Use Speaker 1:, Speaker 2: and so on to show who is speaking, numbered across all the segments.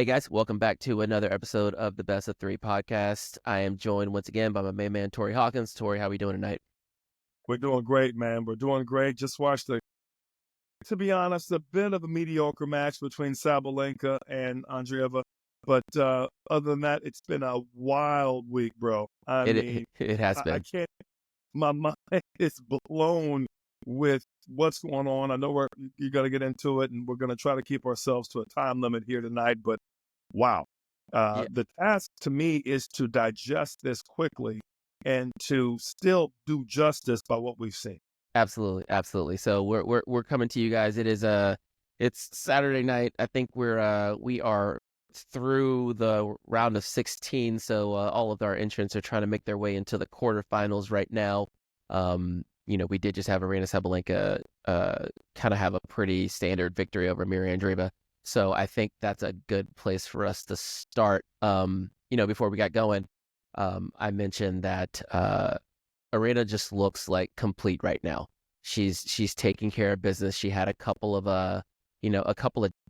Speaker 1: Hey guys, welcome back to another episode of the Best of Three podcast. I am joined once again by my main man, Torrey Hawkins. Torrey, how are we doing tonight?
Speaker 2: We're doing great, man. We're doing great. Just watched to be honest, a bit of a mediocre match between Sabalenka and Andreeva. But other than that, it's been a wild week, bro. I mean,
Speaker 1: It has
Speaker 2: I
Speaker 1: been.
Speaker 2: can't, my mind is blown with what's going on. I know you're going to get into it, and we're going to try to keep ourselves to a time limit here tonight. But wow.
Speaker 1: Yeah,
Speaker 2: The task to me is to digest this quickly and to still do justice by what we've seen.
Speaker 1: absolutely, absolutely. So we're coming to you guys. It's Saturday night. I think we are through the round of 16. So all of our entrants are trying to make their way into the quarterfinals right now. We did just have Aryna Sabalenka kind of have a pretty standard victory over Mira Andreeva. So I think that's a good place for us to start. Before we got going, I mentioned that Aryna just looks like complete right now. She's taking care of business. She had a couple of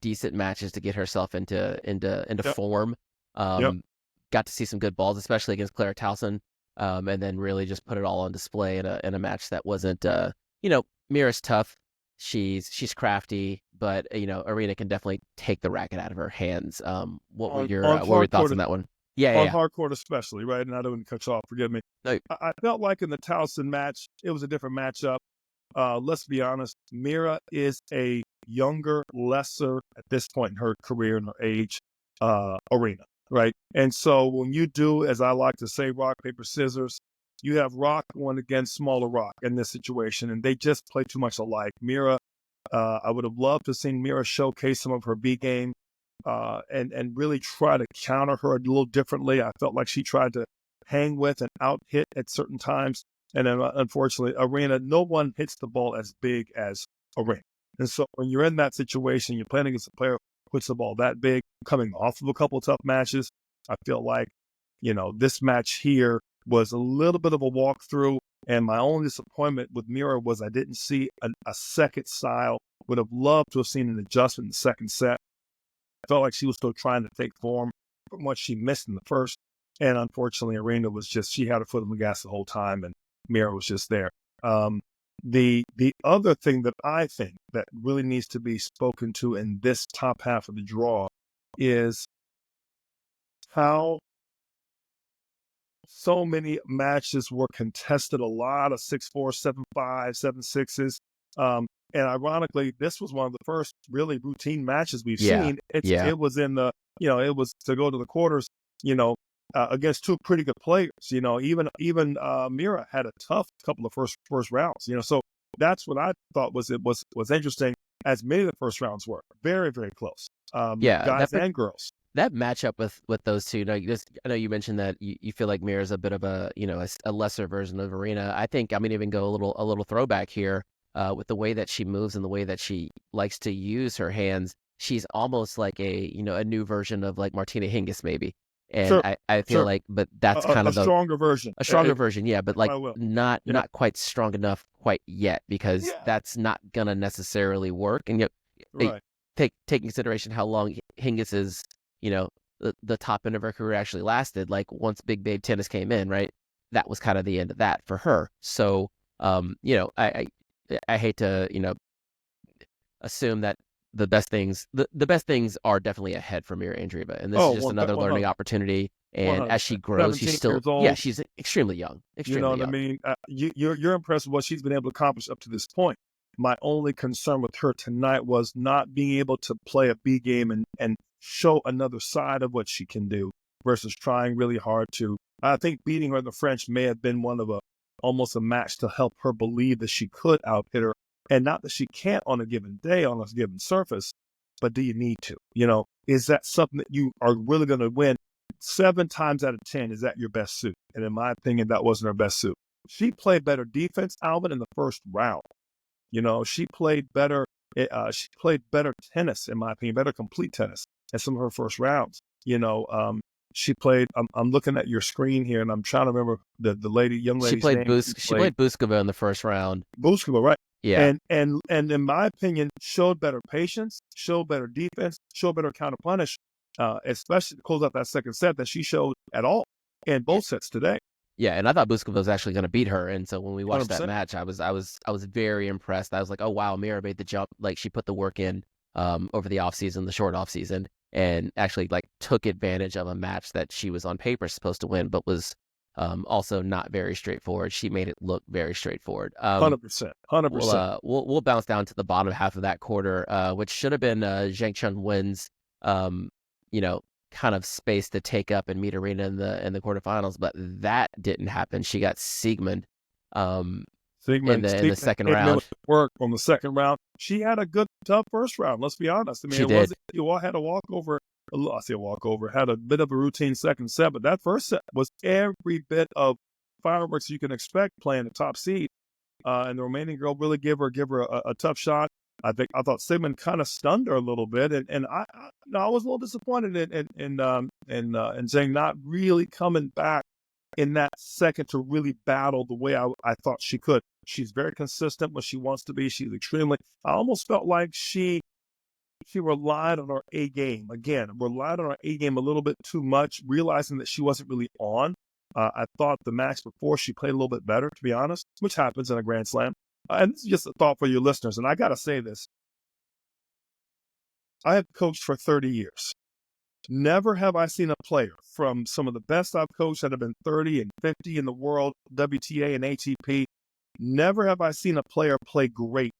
Speaker 1: decent matches to get herself into
Speaker 2: Yep.
Speaker 1: form.
Speaker 2: Yep.
Speaker 1: Got to see some good balls, especially against Clara Towson, and then really just put it all on display in a match that wasn't Mira's tough. She's crafty, but Aryna can definitely take the racket out of her hands. What were
Speaker 2: On
Speaker 1: your
Speaker 2: on
Speaker 1: what were your
Speaker 2: hard
Speaker 1: thoughts
Speaker 2: court,
Speaker 1: on that one? Yeah, yeah,
Speaker 2: on
Speaker 1: yeah.
Speaker 2: hard court especially, right? And I don't want to cut you off. Forgive me.
Speaker 1: No,
Speaker 2: I felt like in the Towson match, it was a different matchup. Let's be honest. Mira is a younger, lesser at this point in her career and her age, Aryna, right? And so when you do, as I like to say, rock paper scissors, you have rock going against smaller rock in this situation, and they just play too much alike. Mira, I would have loved to have seen Mira showcase some of her B game, and really try to counter her a little differently. I felt like she tried to hang with and out hit at certain times. And then unfortunately, Aryna, no one hits the ball as big as Aryna. And so when you're in that situation, you're playing against a player who puts the ball that big, coming off of a couple of tough matches. I feel like, this match here was a little bit of a walkthrough. And my only disappointment with Mira was I didn't see a second style. Would have loved to have seen an adjustment in the second set. I felt like she was still trying to take form from what she missed in the first. And unfortunately, Aryna was she had her foot on the gas the whole time, and Mira was just there. The other thing that I think that really needs to be spoken to in this top half of the draw is how so many matches were contested, a lot of 6-4, 7-5, 7-6s. And ironically, this was one of the first really routine matches we've
Speaker 1: yeah,
Speaker 2: seen.
Speaker 1: yeah.
Speaker 2: It was in the, it was to go to the quarters, against two pretty good players. Even Mira had a tough couple of first rounds. So that's what I thought was interesting. As many of the first rounds were very, very close.
Speaker 1: Yeah,
Speaker 2: Guys and girls.
Speaker 1: that matchup with those two. I know you mentioned that you feel like Mira's a bit of a lesser version of Aryna. I think I'm gonna even go a little throwback here with the way that she moves and the way that she likes to use her hands. She's almost like a new version of like Martina Hingis maybe. And
Speaker 2: Sure,
Speaker 1: I feel
Speaker 2: sure.
Speaker 1: like, but that's kind
Speaker 2: A
Speaker 1: of
Speaker 2: stronger version.
Speaker 1: a stronger version, yeah, but like
Speaker 2: I will.
Speaker 1: not
Speaker 2: Yeah.
Speaker 1: quite strong enough quite yet because
Speaker 2: Yeah.
Speaker 1: that's not gonna necessarily work. And yet,
Speaker 2: Right.
Speaker 1: take consideration how long Hingis's the top end of her career actually lasted. Like once Big Babe Tennis came in, right, that was kind of the end of that for her. So, I hate to assume that the best things are definitely ahead for Mira Andreeva, and this is
Speaker 2: Oh,
Speaker 1: just another learning
Speaker 2: 100,
Speaker 1: opportunity. And as she
Speaker 2: 100%.
Speaker 1: grows,
Speaker 2: 17 years old.
Speaker 1: she's extremely young,
Speaker 2: You know
Speaker 1: extremely
Speaker 2: what I
Speaker 1: young.
Speaker 2: mean? You're impressed with what she's been able to accomplish up to this point. My only concern with her tonight was not being able to play a B game and show another side of what she can do versus trying really hard to. I think beating her in the French may have been almost a match to help her believe that she could out hit her, and not that she can't on a given day on a given surface, but do you need to? Is that something that you are really going to win? 7 times out of 10, is that your best suit? And in my opinion, that wasn't her best suit. She played better defense, Alvin, in the first round. She played better. She played better tennis, in my opinion, better complete tennis in some of her first rounds. She played. I'm looking at your screen here, and I'm trying to remember the young lady's name.
Speaker 1: She played Buskova in the first round.
Speaker 2: Buskova, right?
Speaker 1: Yeah,
Speaker 2: And in my opinion, showed better patience, showed better defense, showed better counter punish. especially to close out that second set, that she showed at all in both sets today.
Speaker 1: Yeah, and I thought Buzkova was actually going to beat her, and so when we watched that
Speaker 2: 100%.
Speaker 1: match, I was very impressed. I was like, oh wow, Mira made the jump. Like she put the work in over the offseason, the short offseason, and actually like took advantage of a match that she was on paper supposed to win, but was also not very straightforward. She made it look very straightforward.
Speaker 2: 100%. 100%.
Speaker 1: We'll bounce down to the bottom half of that quarter, which should have been Zhang Chun Wen's you know, kind of space to take up and meet Arena in the quarterfinals, but that didn't happen. She got Siegmund in the second round.
Speaker 2: Work on the second round. She had a good tough first round. Let's be honest. I mean, you all had a walkover. I say a walkover. Had a bit of a routine second set, but that first set was every bit of fireworks you can expect playing the top seed. And the Romanian girl really gave her a tough shot. I thought Siegmund kind of stunned her a little bit, and I was a little disappointed in Zhang not really coming back in that second to really battle the way I thought she could. She's very consistent when she wants to be. She's extremely. I almost felt like she relied on her A game again. Relied on her A game a little bit too much, realizing that she wasn't really on. I thought the match before she played a little bit better, to be honest, which happens in a Grand Slam. And this is just a thought for your listeners, and I got to say this. I have coached for 30 years. Never have I seen a player from some of the best I've coached that have been 30 and 50 in the world, WTA and ATP. Never have I seen a player play great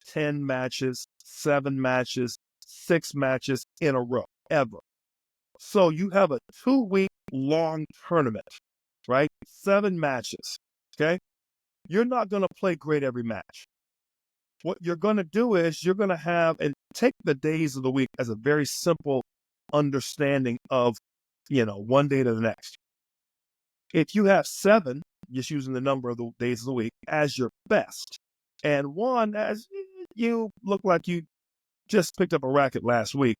Speaker 2: 10 matches, 7 matches, 6 matches in a row, ever. So you have a 2-week long tournament, right? 7 matches, okay? You're not going to play great every match. What you're going to do is you're going to have, and take the days of the week as a very simple understanding of, one day to the next. If you have 7, just using the number of the days of the week, as your best, and 1 as you look like you just picked up a racket last week,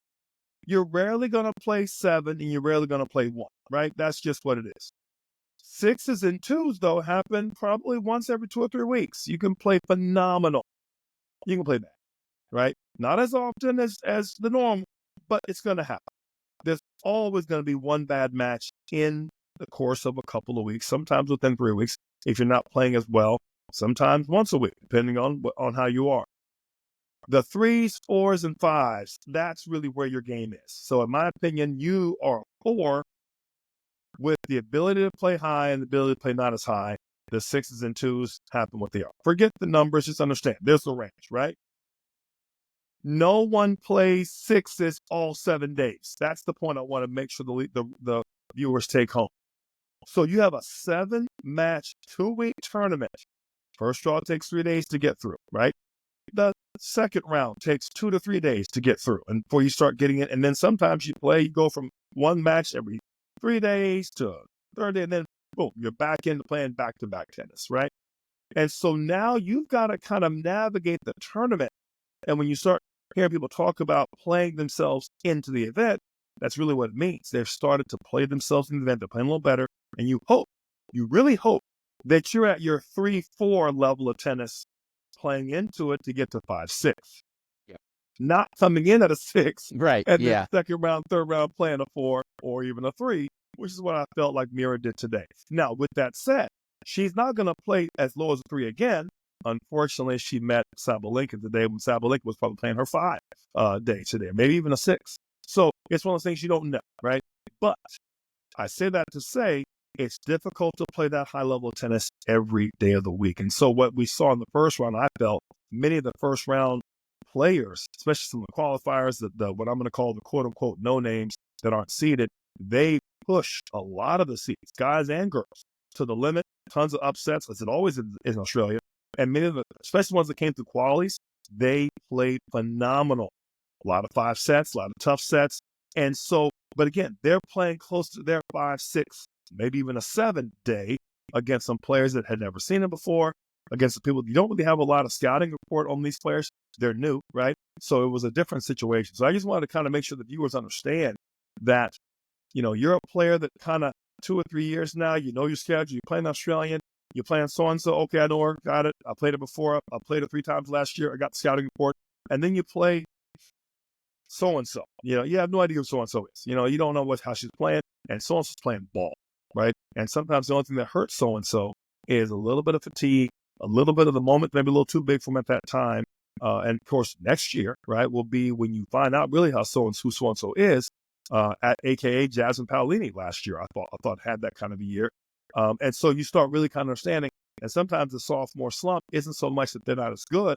Speaker 2: you're rarely going to play 7 and you're rarely going to play 1, right? That's just what it is. 6s and 2s, though, happen probably once every 2 or 3 weeks. You can play phenomenal. You can play bad, right? Not as often as the norm, but it's going to happen. There's always going to be one bad match in the course of a couple of weeks, sometimes within 3 weeks, if you're not playing as well, sometimes once a week, depending on how you are. The 3s, 4s, and 5s, that's really where your game is. So in my opinion, you are a 4 with the ability to play high and the ability to play not as high. The 6s and 2s happen what they are. Forget the numbers, just understand. There's a range, right? No one plays 6s all 7 days. That's the point I want to make sure the viewers take home. So you have a 7-match, 2-week tournament. First draw takes 3 days to get through, right? The second round takes 2 to 3 days to get through, and before you start getting it. And then sometimes you go from one match every 3 days to a third day, and then boom, you're back into playing back-to-back tennis, right? And so now you've got to kind of navigate the tournament. And when you start hearing people talk about playing themselves into the event, that's really what it means. They've started to play themselves in the event. They're playing a little better. And you really hope that you're at your 3-4 level of tennis playing into it to get to 5-6.
Speaker 1: Yeah.
Speaker 2: Not coming in at a 6.
Speaker 1: Right.
Speaker 2: And
Speaker 1: yeah.
Speaker 2: then second round, third round playing a 4 or even a 3, which is what I felt like Mira did today. Now, with that said, she's not going to play as low as a 3 again. Unfortunately, she met Sabalenka today when Sabalenka was probably playing her 5 day today, maybe even a 6. So it's one of those things you don't know, right? But I say that to say it's difficult to play that high level of tennis every day of the week. And so what we saw in the first round, I felt many of the first round players, especially some of the qualifiers, the what I'm going to call the quote unquote no names that aren't seeded, they pushed a lot of the seeds, guys and girls, to the limit. Tons of upsets, as it always is in Australia. And many of the, especially ones that came through qualies, they played phenomenal. A lot of 5 sets, a lot of tough sets. And so, but again, they're playing close to their 5, 6, maybe even a 7 day against some players that had never seen them before, against the people. You don't really have a lot of scouting report on these players. They're new, right? So it was a different situation. So I just wanted to kind of make sure the viewers understand that, you're a player that kind of 2 or 3 years now, your schedule, you're playing Australian, you're playing so-and-so, okay, I know her, got it. I played it before. I played it 3 times last year. I got the scouting report. And then you play so-and-so. You have no idea who so-and-so is. You don't know how she's playing, and so-and-so's playing ball, right? And sometimes the only thing that hurts so-and-so is a little bit of fatigue, a little bit of the moment, maybe a little too big for them at that time. And of course, next year, right, will be when you find out really who so-and-so is, at AKA Jasmine Paolini last year. I thought had that kind of a year. And so you start really kind of understanding. And sometimes the sophomore slump isn't so much that they're not as good.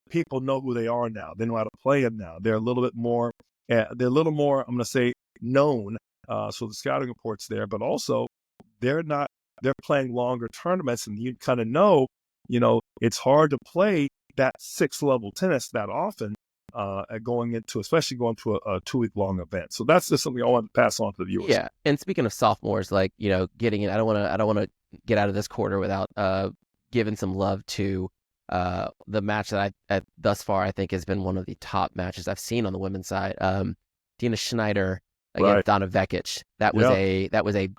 Speaker 2: People know who they are now. They know how to play them now. They're a little bit more, I'm going to say, known. So the scouting report's there, but also they're playing longer tournaments, and you kind of know, it's hard to play that 6-level tennis that often, especially going to a 2-week-long event. So that's just something I want to pass on to the viewers.
Speaker 1: Yeah, and speaking of sophomores, like, getting in, I don't want to get out of this quarter without giving some love to the match that I thus far I think has been one of the top matches I've seen on the women's side. Dina Schneider against Donna Vekic. That was a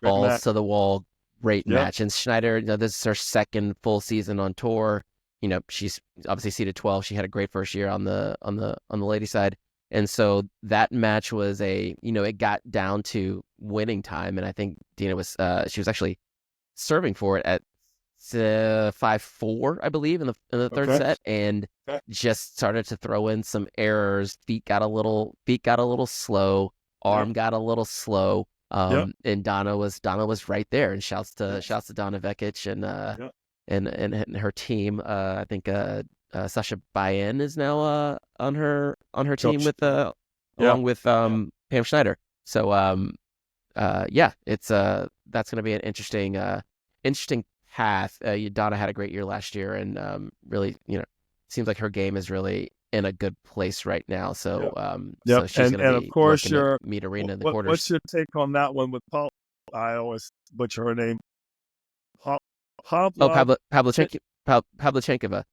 Speaker 1: balls to the wall great match. And Schneider, this is her second full season on tour. She's obviously seeded 12. She had a great first year on the ladies side. And so that match was it got down to winning time. And I think Dina she was actually serving for it at 5-4, I believe, in the third set, and just started to throw in some errors. Feet got a little slow, arm got a little slow. And Donna was right there. And shouts to Donna Vekic and her team. I think Sasha Bayen is now on her team with along with Pam Schneider. So it's that's going to be an interesting path. Donna had a great year last year, and really, seems like her game is really in a good place right now. So so she's going to be, of course, meet Arena in the quarters.
Speaker 2: What's your take on that one with Paul? I always butcher her name.
Speaker 1: Pavlyuchenkova.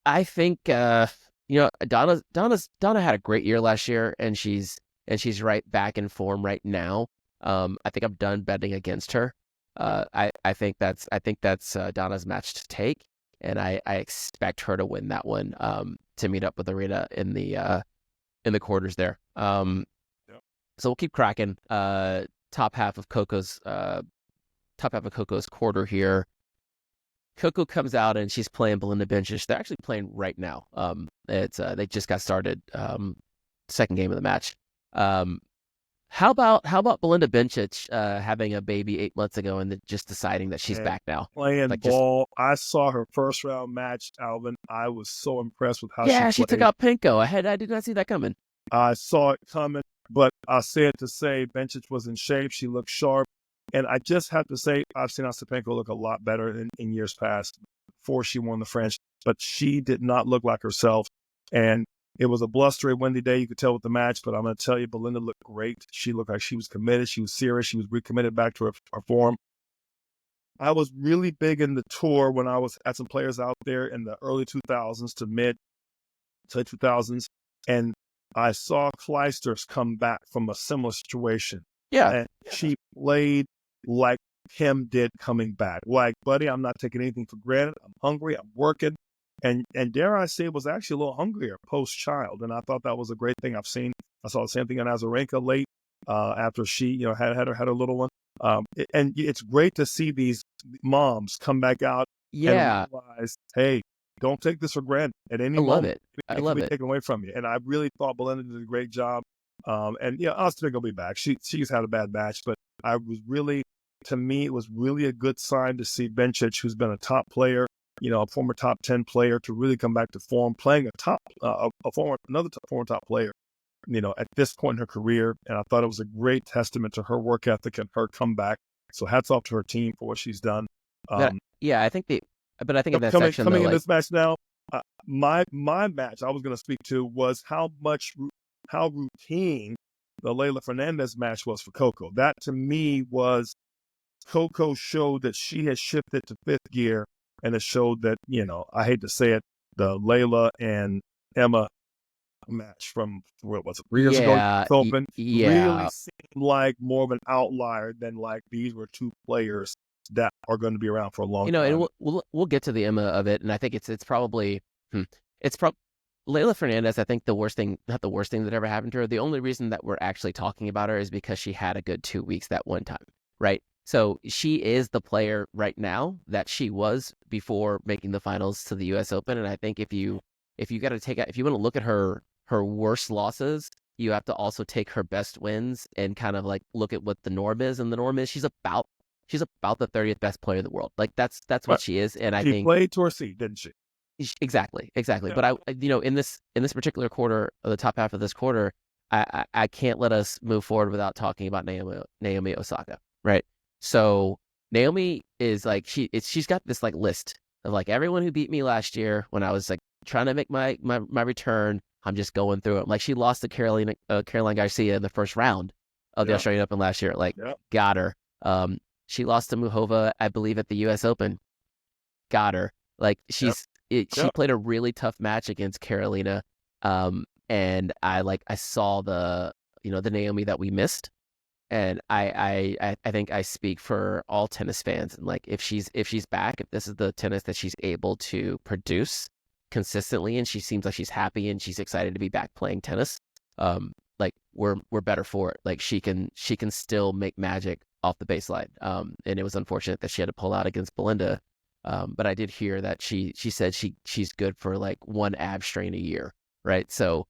Speaker 1: I think Donna had a great year last year, and she's right back in form right now. I think I'm done betting against her. I think that's Donna's match to take, and I expect her to win that one to meet up with Arena in the quarters there. So we'll keep cracking. Top half of Coco's quarter here. Coco comes out and she's playing Belinda Bencic. They're actually playing right now. They just got started. Second game of the match. How about Belinda Bencic having a baby 8 months ago and just deciding that she's back now?
Speaker 2: Playing ball. I saw her first round match, Alvin. I was so impressed with how she played.
Speaker 1: She took out Pinko. I did not see that coming.
Speaker 2: I saw it coming, but I said to say Bencic was in shape. She looked sharp. And I just have to say, I've seen Ostapenko look a lot better in years past before she won the French, but she did not look like herself. And it was a blustery, windy day. You could tell with the match, but I'm going to tell you, Belinda looked great. She looked like she was committed. She was serious. She was recommitted back to her form. I was really big in the tour when I was at some players out there in the early 2000s to mid to 2000s, and I saw Clijsters come back from a similar situation. And she played like Kim did coming back. Like, buddy, I'm not taking anything for granted. I'm hungry. I'm working. And dare I say, was actually a little hungrier post-child. And I thought that was a great thing. I saw the same thing on Azarenka late after she, had her little one. And it's great to see these moms come back out and realize, hey, don't take this for granted at any moment.
Speaker 1: I love it.
Speaker 2: Taken away from you. And I really thought Belinda did a great job. Ostapenko will be back. She's had a bad match, but to me, it was really a good sign to see Bencic, who's been a top player, a former top 10 player, to really come back to form, playing another former top player, at this point in her career. And I thought it was a great testament to her work ethic and her comeback. So hats off to her team for what she's done.
Speaker 1: I think in that section,
Speaker 2: coming in this match now, my match I was going to speak to was how routine the Leylah Fernandez match was for Coco. That to me was Coco showed that she has shifted to fifth gear, and it showed that, I hate to say it, the Leylah and Emma match from, what was it, 3 years ago, Open, really seemed like more of an outlier than like these were two players that are going to be around for a long time.
Speaker 1: And we'll get to the Emma of it, and I think it's probably Leylah Fernandez, I think the worst thing, not the worst thing that ever happened to her, the only reason that we're actually talking about her is because she had a good 2 weeks that one time, right? So she is the player right now that she was before making the finals to the U.S. Open. And I think if you got to take if you want to look at her worst losses, you have to also take her best wins and kind of like look at what the norm is. And the norm is she's about the 30th best player in the world. Like that's what
Speaker 2: But
Speaker 1: she is. And I
Speaker 2: she
Speaker 1: think
Speaker 2: played to her seed, didn't she?
Speaker 1: exactly.
Speaker 2: Yeah.
Speaker 1: But in this particular quarter, or the top half of this quarter, I can't let us move forward without talking about Naomi Osaka, right? So Naomi is like she's got this like list of like everyone who beat me last year when I was like trying to make my return. I'm just going through it. Like she lost to Caroline Garcia in the first round of the
Speaker 2: Yeah.
Speaker 1: Australian Open last year. Like
Speaker 2: Yeah.
Speaker 1: got her. She lost to Muhova, I believe, at the U.S. Open. Got her. Like
Speaker 2: Yeah.
Speaker 1: she
Speaker 2: Yeah.
Speaker 1: played a really tough match against Carolina. And I saw the Naomi that we missed. And I think I speak for all tennis fans. And like if she's back, if this is the tennis that she's able to produce consistently, and she seems like she's happy and she's excited to be back playing tennis, like we're better for it. Like she can still make magic off the baseline. And it was unfortunate that she had to pull out against Belinda. But I did hear that she said she's good for like one ab strain a year, right? So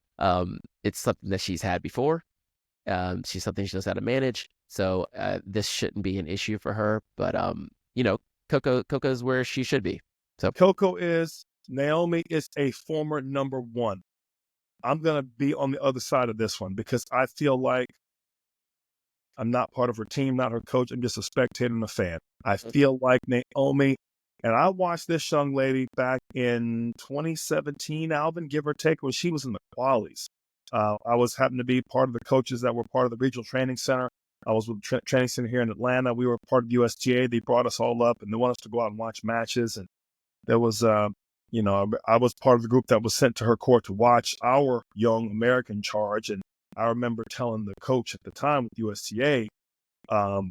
Speaker 1: it's something that she's had before. She's something she knows how to manage. So this shouldn't be an issue for her. But Coco's where she should be. So
Speaker 2: Coco is, Naomi is a former number one. I'm going to be on the other side of this one because I feel like I'm not part of her team, not her coach. I'm just a spectator and a fan. I feel like Naomi, and I watched this young lady back in 2017, Alvin, give or take, when she was in the qualies. I was happened to be part of the coaches that were part of the regional training center. I was with the training center here in Atlanta. We were part of the USGA. They brought us all up, and they wanted us to go out and watch matches. And there was, I was part of the group that was sent to her court to watch our young American charge. And I remember telling the coach at the time with USTA,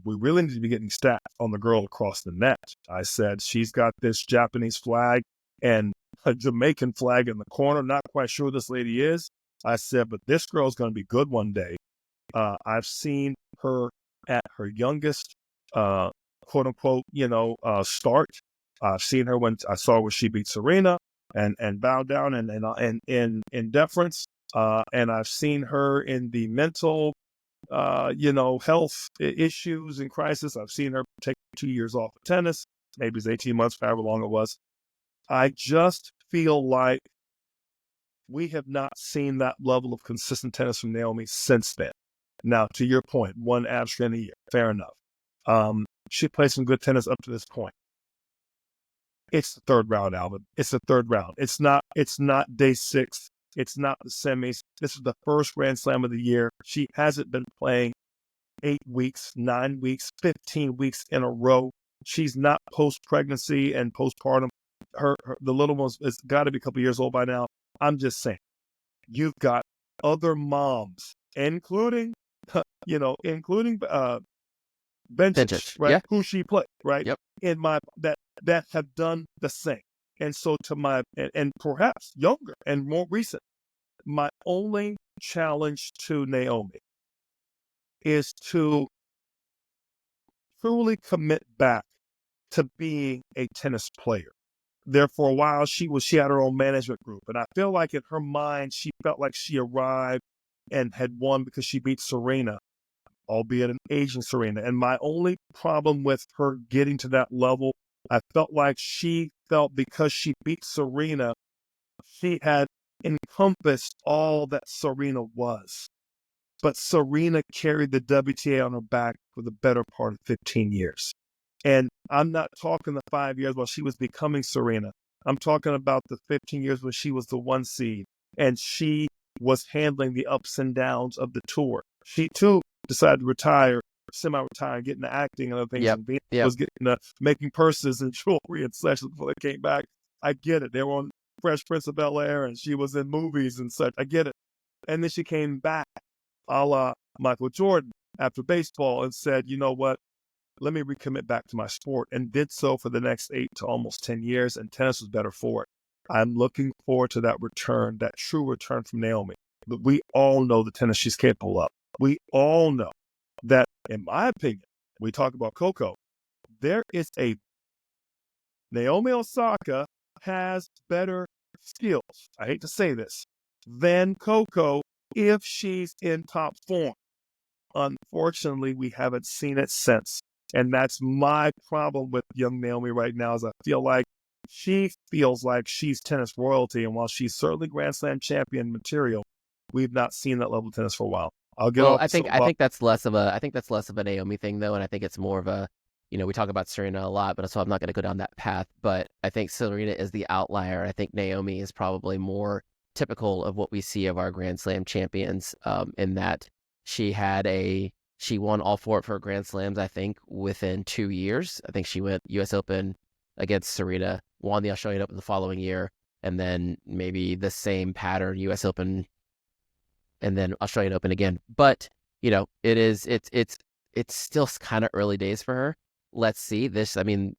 Speaker 2: we really need to be getting stats on the girl across the net. I said, she's got this Japanese flag and a Jamaican flag in the corner. Not quite sure who this lady is. I said, but this girl's going to be good one day. I've seen her at her youngest, quote unquote, start. I've seen her when she beat Serena and bowed down and in deference. And I've seen her in the mental, health issues and crisis. I've seen her take 2 years off of tennis. Maybe it's 18 months, however long it was. I just feel like we have not seen that level of consistent tennis from Naomi since then. Now, to your point, one abstract a year, fair enough. She played some good tennis up to this point. It's the third round, Alvin. It's the third round. It's not day 6. It's not the semis. This is the first Grand Slam of the year. She hasn't been playing 8 weeks, 9 weeks, 15 weeks in a row. She's not post-pregnancy and postpartum. The little one's got to be a couple years old by now. I'm just saying, you've got other moms, including Bencic, right?
Speaker 1: Yeah.
Speaker 2: Who she played, right?
Speaker 1: Yep.
Speaker 2: That have done the same. And so and perhaps younger and more recent, my only challenge to Naomi is to truly commit back to being a tennis player. There for a while, she had her own management group. And I feel like in her mind, she felt like she arrived and had won because she beat Serena, albeit an aging Serena. And my only problem with her getting to that level, I felt like she felt because she beat Serena, she had encompassed all that Serena was. But Serena carried the WTA on her back for the better part of 15 years. And I'm not talking the 5 years while she was becoming Serena. I'm talking about the 15 years when she was the 1 seed and she was handling the ups and downs of the tour. She too decided to retire, semi-retire, get into acting and other things.
Speaker 1: Yep.
Speaker 2: And was getting making purses and jewelry and such before they came back. I get it. They were on Fresh Prince of Bel-Air and she was in movies and such. I get it. And then she came back, a la Michael Jordan, after baseball and said, you know what? Let me recommit back to my sport, and did so for the next 8 to almost 10 years, and tennis was better for it. I'm looking forward to that return, that true return from Naomi. But we all know the tennis she's capable of. We all know that, in my opinion, we talk about Coco, there is a Naomi Osaka has better skills, I hate to say this, than Coco if she's in top form. Unfortunately, we haven't seen it since. And that's my problem with young Naomi right now, is I feel like she feels like she's tennis royalty. And while she's certainly Grand Slam champion material, we've not seen that level of tennis for a while. I'll get
Speaker 1: Well,
Speaker 2: off.
Speaker 1: I think that's less of a Naomi thing though, and I think it's more of a, we talk about Serena a lot, but so I'm not going to go down that path. But I think Serena is the outlier. I think Naomi is probably more typical of what we see of our Grand Slam champions, in that she won all four of her Grand Slams, I think, within 2 years. I think she went U.S. Open against Serena, won the Australian Open the following year, and then maybe the same pattern, U.S. Open and then Australian Open again. But it's still kind of early days for her. Let's see this. I mean,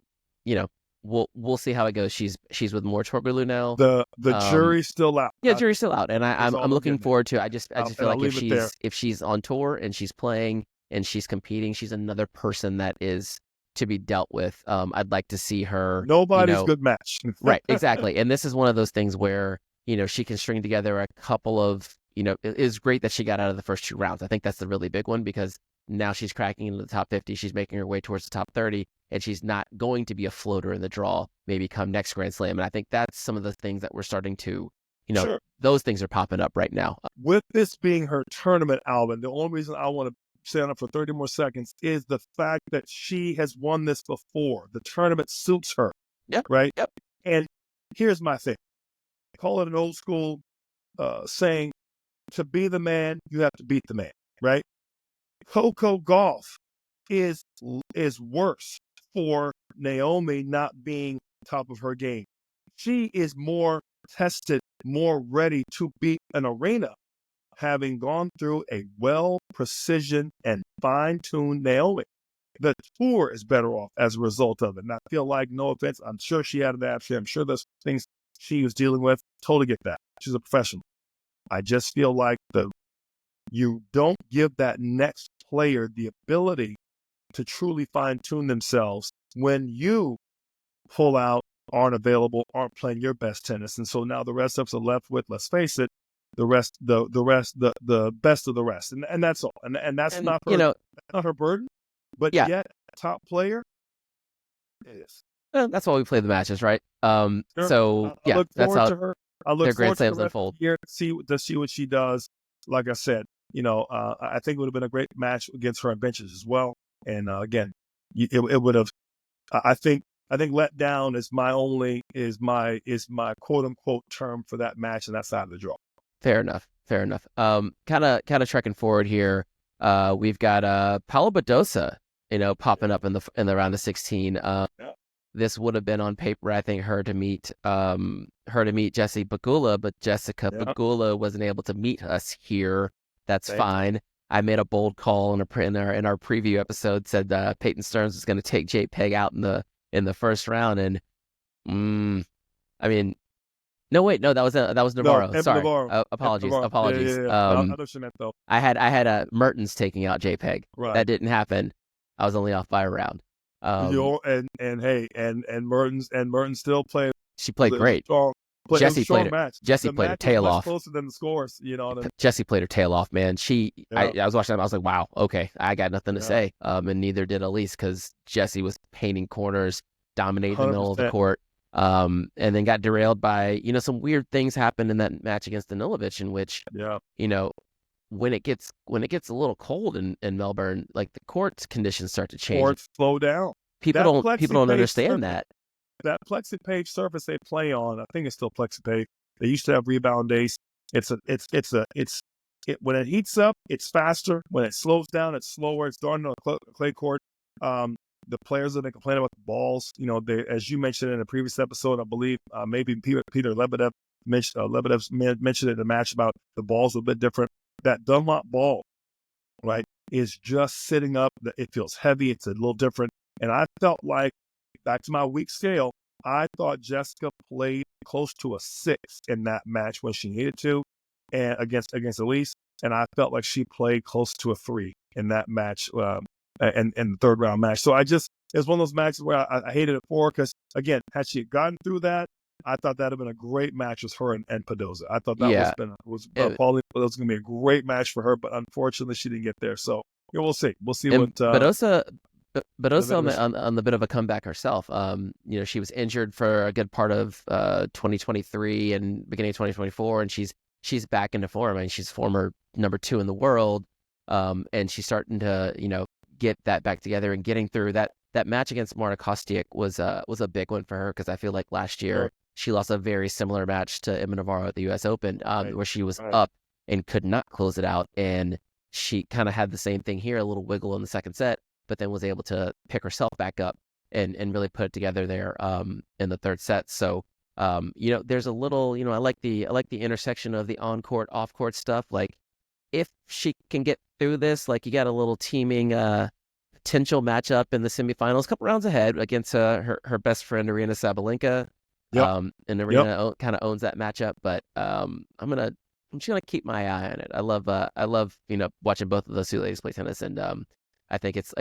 Speaker 1: we'll see how it goes. She's with more Torgulu now.
Speaker 2: The jury's still out.
Speaker 1: Yeah, jury's still out, and I'm looking forward to. I just feel like if she's on tour and she's playing and she's competing, she's another person that is to be dealt with. I'd like to see her.
Speaker 2: Nobody's good match.
Speaker 1: Right, exactly. And this is one of those things where she can string together a couple of. It is great that she got out of the first 2 rounds. I think that's the really big one, because now she's cracking into the top 50. She's making her way towards the top 30, and she's not going to be a floater in the draw maybe come next Grand Slam. And I think that's some of the things that we're starting to,
Speaker 2: Sure.
Speaker 1: Those things are popping up right now.
Speaker 2: With this being her tournament, Alvin, the only reason I want to stay on it for 30 more seconds is the fact that she has won this before. The tournament suits her.
Speaker 1: Yep.
Speaker 2: Right?
Speaker 1: Yep.
Speaker 2: And here's my thing. Call it an old school saying, to be the man, you have to beat the man, right? Coco Gauff is worse for Naomi not being top of her game. She is more tested, more ready to beat an arena, having gone through a well-precision and fine-tuned Naomi. The tour is better off as a result of it. And I feel like, no offense, I'm sure she had an absence. I'm sure there's things she was dealing with. Totally get that. She's a professional. I just feel like you don't give that next player the ability to truly fine-tune themselves when you pull out, aren't available, aren't playing your best tennis. And so now the rest of us are left with, let's face it, the best of the rest. And that's all. And that's not her burden. But
Speaker 1: yeah.
Speaker 2: Yet, top player, it is.
Speaker 1: That's why we play the matches, right?
Speaker 2: Sure.
Speaker 1: So
Speaker 2: I look
Speaker 1: that's
Speaker 2: forward
Speaker 1: how
Speaker 2: to her. I look
Speaker 1: their Grand
Speaker 2: forward to
Speaker 1: Slams
Speaker 2: the rest
Speaker 1: unfold.
Speaker 2: of the year to see what she does. Like I said, I think it would have been a great match against her on benches as well. And again, it would have. I think let down is my quote unquote term for that match and that side of the draw.
Speaker 1: Fair enough. Kind of trekking forward here. We've got Paula Badosa, popping up in the round of 16. This would have been on paper, I think, her to meet Jessie Pegula, but Jessica Pegula wasn't able to meet us here. That's fine. I made a bold call in our preview episode, said Peyton Stearns was going to take JPEG out in the first round, and I mean, no, wait, no, that was Navarro.
Speaker 2: No,
Speaker 1: Sorry,
Speaker 2: Navarro.
Speaker 1: apologies.
Speaker 2: Yeah. I know what you meant, though.
Speaker 1: I had Mertens taking out JPEG.
Speaker 2: Right.
Speaker 1: That didn't happen. I was only off by a round.
Speaker 2: And Mertens still played.
Speaker 1: She played great. Jessie played her tail off.
Speaker 2: Closer than the scores,
Speaker 1: Jessie played her tail off, man. I was watching them. I was like, wow, okay, I got nothing to say. And neither did Elise, because Jessie was painting corners, dominating the middle of the court. And then got derailed by, some weird things happened in that match against Danilovic, in which, when it gets a little cold in Melbourne, like the court conditions start to change.
Speaker 2: Courts slow down.
Speaker 1: People don't understand that.
Speaker 2: That plexipave surface they play on, I think it's still plexipave. They used to have rebound days. When it heats up, it's faster. When it slows down, it's slower. It's darn on a clay court. The players that they complain about the balls, as you mentioned in a previous episode, I believe maybe Peter Lebedev mentioned in the match about the balls are a bit different. That Dunlop ball, right, is just sitting up. It feels heavy. It's a little different. And I felt like, back to my weak scale, I thought Jessica played close to a 6 in that match when she needed to, and against Elise, and I felt like she played close to a 3 in that match, in the third round match. So it's one of those matches where I hated it for her because, again, had she gotten through that, I thought that'd have been a great match with her and Pedrosa. I thought that
Speaker 1: Yeah.
Speaker 2: Pauline Pedrosa going to be a great match for her, but unfortunately she didn't get there. So we'll see. We'll see
Speaker 1: And
Speaker 2: what.
Speaker 1: Badosa on the bit of a comeback herself. She was injured for a good part of 2023 and beginning of 2024, and she's back into form. I mean, she's former number 2 in the world, and she's starting to get that back together and getting through that match against Marta Kostyuk was a big one for her because I feel like last year she lost a very similar match to Emma Navarro at the U.S. Open, where she was up and could not close it out, and she kind of had the same thing here, a little wiggle in the second set, but then was able to pick herself back up and really put it together there in the third set. So there's a little, I like the intersection of the on-court, off-court stuff. Like if she can get through this, like you got a little teaming potential matchup in the semifinals, a couple rounds ahead against her best friend Aryna Sabalenka. And Aryna kind of owns that matchup, but I'm just gonna keep my eye on it. I love watching both of those two ladies play tennis, and I think it's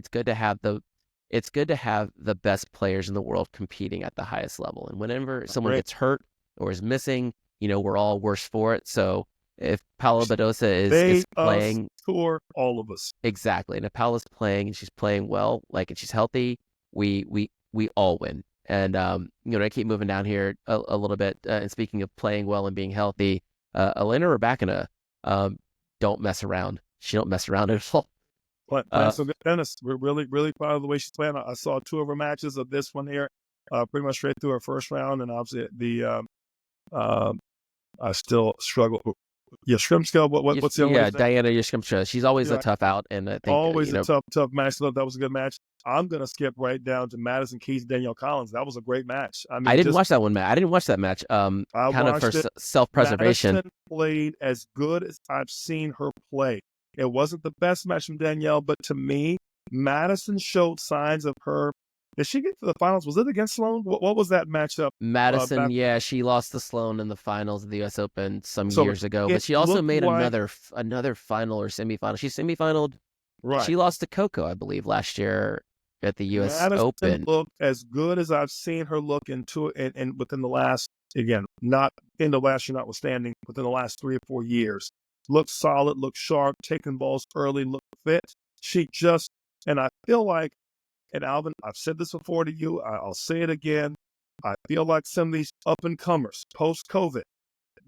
Speaker 1: good to have the best players in the world competing at the highest level. And whenever someone gets hurt or is missing, we're all worse for it. So if Paula Badosa is playing,
Speaker 2: for all of us,
Speaker 1: exactly, and if Paula's playing and she's playing well, and she's healthy, we all win. And I keep moving down here a little bit. And speaking of playing well and being healthy, Elena Rybakina don't mess around. She don't mess around at all.
Speaker 2: Playing some good tennis. We're really, really proud of the way she's playing. I saw 2 of her matches of this one here, pretty much straight through her first round, and obviously I still struggle. Yashrimska. What's the other one?
Speaker 1: Diana Yashrimska. She's always a tough out, and I think
Speaker 2: always a tough match. So that was a good match. I'm gonna skip right down to Madison Keys, Danielle Collins. That was a great match. I mean,
Speaker 1: I didn't watch that one, Matt. I didn't watch that match. Kind of for self-preservation.
Speaker 2: Madison played as good as I've seen her play. It wasn't the best match from Danielle, but to me, Madison showed signs of her. Did she get to the finals? Was it against Sloane? What was that matchup?
Speaker 1: Madison, she lost to Sloane in the finals of the U.S. Open some years ago, but she also made another final or semifinal. She semifinaled. Right. She lost to Coco, I believe, last year at the U.S. Open.
Speaker 2: Looked as good as I've seen her look into it, and within the last, again, not in the last year notwithstanding, within the last 3 or 4 years. Looked solid, looked sharp, taking balls early, looked fit. And I feel like, and Alvin, I've said this before to you, I'll say it again. I feel like some of these up-and-comers, post-COVID,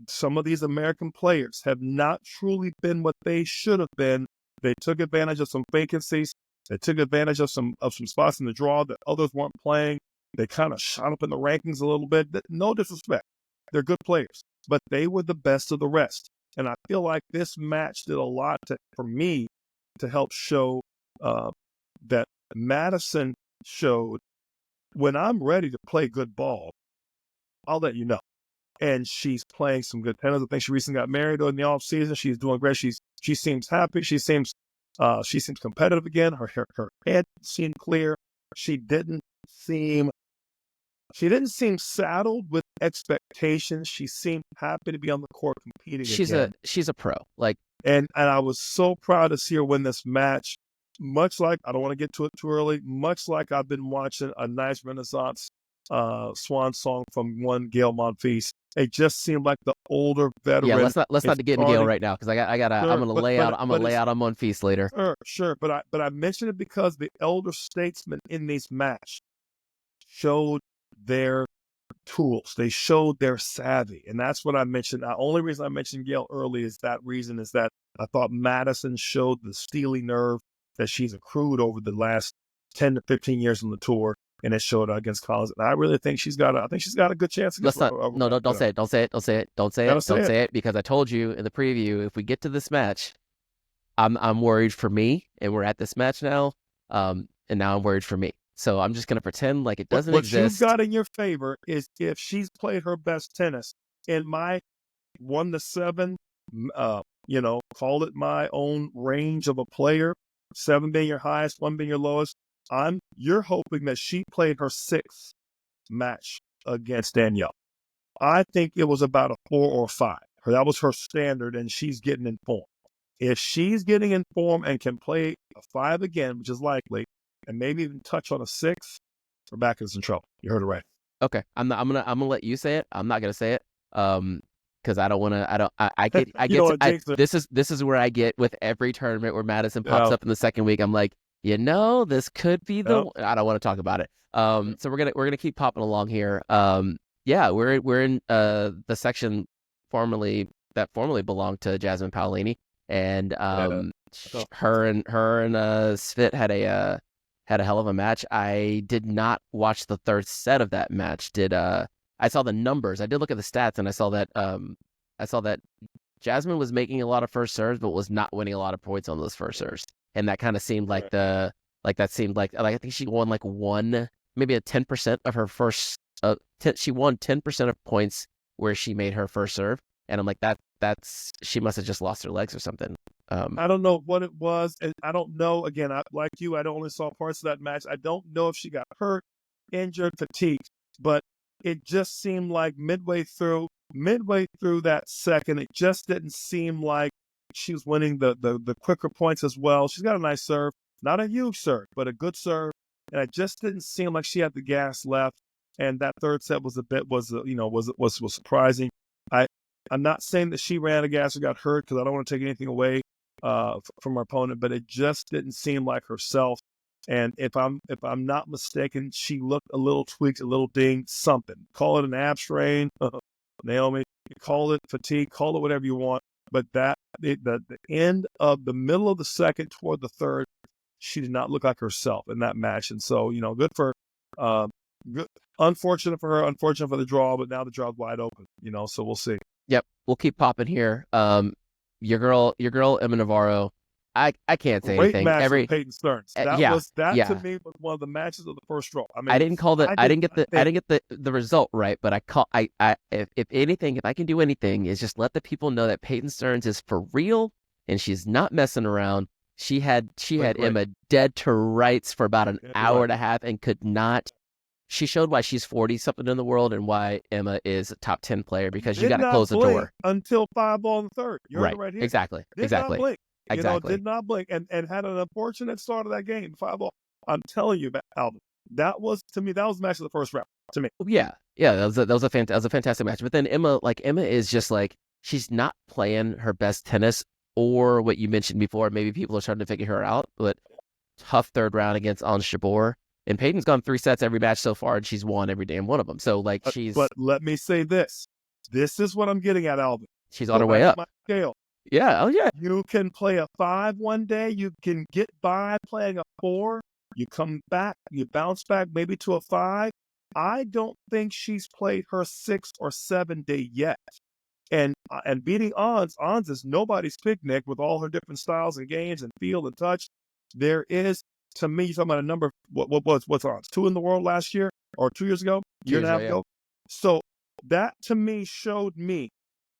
Speaker 2: some of these American players have not truly been what they should have been. They took advantage of some vacancies. They took advantage of some spots in the draw that others weren't playing. They kind of shot up in the rankings a little bit. No disrespect. They're good players, but they were the best of the rest. And I feel like this match did a lot for me to help show that Madison showed when I'm ready to play good ball, I'll let you know. And she's playing some good tennis. I think she recently got married in the off season. She's doing great. She seems happy. She seems competitive again. Her head seemed clear. She didn't seem saddled with expectations. She seemed happy to be on the court competing again.
Speaker 1: She's a pro.
Speaker 2: And I was so proud to see her win this match. Much like, I don't want to get to it too early, much like I've been watching a nice Renaissance swan song from one Gail Monfils. It just seemed like the older veteran.
Speaker 1: Yeah, let's not get into Gail right now because I'm gonna lay out on Monfils later.
Speaker 2: Sure, but I mention it because the elder statesmen in these matches showed their tools. They showed their savvy, and that's what I mentioned. The only reason I mentioned Gail early is that I thought Madison showed the steely nerve that she's accrued over the last 10 to 15 years on the tour, and it showed against Collins. And I really think she's got a good chance.
Speaker 1: Don't say it, because I told you in the preview, if we get to this match, I'm worried for me, and we're at this match now, and now I'm worried for me. So I'm just going to pretend like it doesn't exist.
Speaker 2: What you've got in your favor is if she's played her best tennis in my 1 to 7, call it my own range of a player, 7 being your highest, 1 being your lowest. You're hoping that she played her 6th match against Danielle. I think it was about a 4 or 5. That was her standard, and she's getting in form. If she's getting in form and can play a 5 again, which is likely, and maybe even touch on a 6, Rebecca is in trouble. You heard it right.
Speaker 1: Okay, I'm gonna let you say it. I'm not gonna say it. Because I don't want to. I get. This is where I get with every tournament where Madison pops up in the second week. I'm like, this could be the. I don't want to talk about it. So we're gonna keep popping along here. We're in the section formerly belonged to Jasmine Paolini, and her and Svit had a hell of a match. I did not watch the third set of that match. I saw the numbers. I did look at the stats, and I saw that Jasmine was making a lot of first serves, but was not winning a lot of points on those first serves. And that kind of seemed like I think she won maybe a 10% of her first. She won 10% of points where she made her first serve, and I'm like, that's she must have just lost her legs or something.
Speaker 2: I don't know what it was, and I don't know. Again, like you, I only saw parts of that match. I don't know if she got hurt, injured, fatigued, but it just seemed like midway through that second, it just didn't seem like she was winning the quicker points as well. She's got a nice serve, not a huge serve, but a good serve, and it just didn't seem like she had the gas left. And that third set was surprising. I'm not saying that she ran out of gas or got hurt, because I don't want to take anything away from her opponent, but it just didn't seem like herself. And if I'm not mistaken, she looked a little tweaked, a little dinged, something. Call it an ab strain, Naomi. Call it fatigue. Call it whatever you want. But the end of the middle of the second toward the third, she did not look like herself in that match. And so, good for good. Unfortunate for her, unfortunate for the draw, but now the draw's wide open. So we'll see.
Speaker 1: Yep, we'll keep popping here. Your girl, Emma Navarro. I can't say
Speaker 2: Great
Speaker 1: anything.
Speaker 2: Match with Peyton Stearns. To me was one of the matches of the first draw. I mean,
Speaker 1: I didn't call I didn't get the result right, but if anything, if I can do anything, is just let the people know that Peyton Stearns is for real and she's not messing around. She had Emma dead to rights for about an hour and a half and could not. She showed why she's 40-something in the world and why Emma is a top 10 player, because you got to close the door
Speaker 2: until 5 ball in the third. You're right here.
Speaker 1: Exactly.
Speaker 2: Did not blink. Did not blink and had an unfortunate start of that game. 5 ball. I'm telling you, Alvin, that was the match of the first round to me.
Speaker 1: Yeah. That was a fantastic match. But then Emma is just like, she's not playing her best tennis, or what you mentioned before. Maybe people are starting to figure her out, but tough third round against Ons Jabeur. And Peyton's gone 3 sets every match so far, and she's won every damn one of them. So,
Speaker 2: But let me say this. This is what I'm getting at, Alvin.
Speaker 1: She's on her way up.
Speaker 2: My scale.
Speaker 1: Yeah. Oh, yeah.
Speaker 2: You can play a 5 one day. You can get by playing a 4. You come back. You bounce back maybe to a 5. I don't think she's played her 6 or 7 day yet. And beating Ons is nobody's picnic with all her different styles and games and feel and touch. There is, to me, you're talking about a number. What's Ons? 2 in the world last year or 2 years ago, year and a half ago. So that to me showed me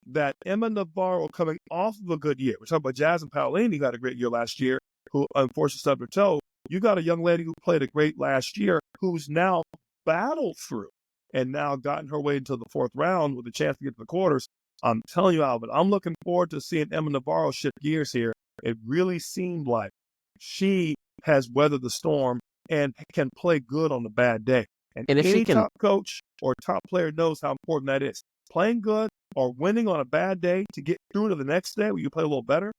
Speaker 2: that Emma Navarro, coming off of a good year, we're talking about Jasmine Paolini, who had a great year last year, who unfortunately stubbed her toe. You got a young lady who played a great last year, who's now battled through and now gotten her way into the 4th round with a chance to get to the quarters. I'm telling you, Alvin, I'm looking forward to seeing Emma Navarro shift gears here. It really seemed like she has weathered the storm and can play good on a bad day. And if any top coach or top player knows how important that is. Playing good or winning on a bad day to get through to the next day where you play a little better,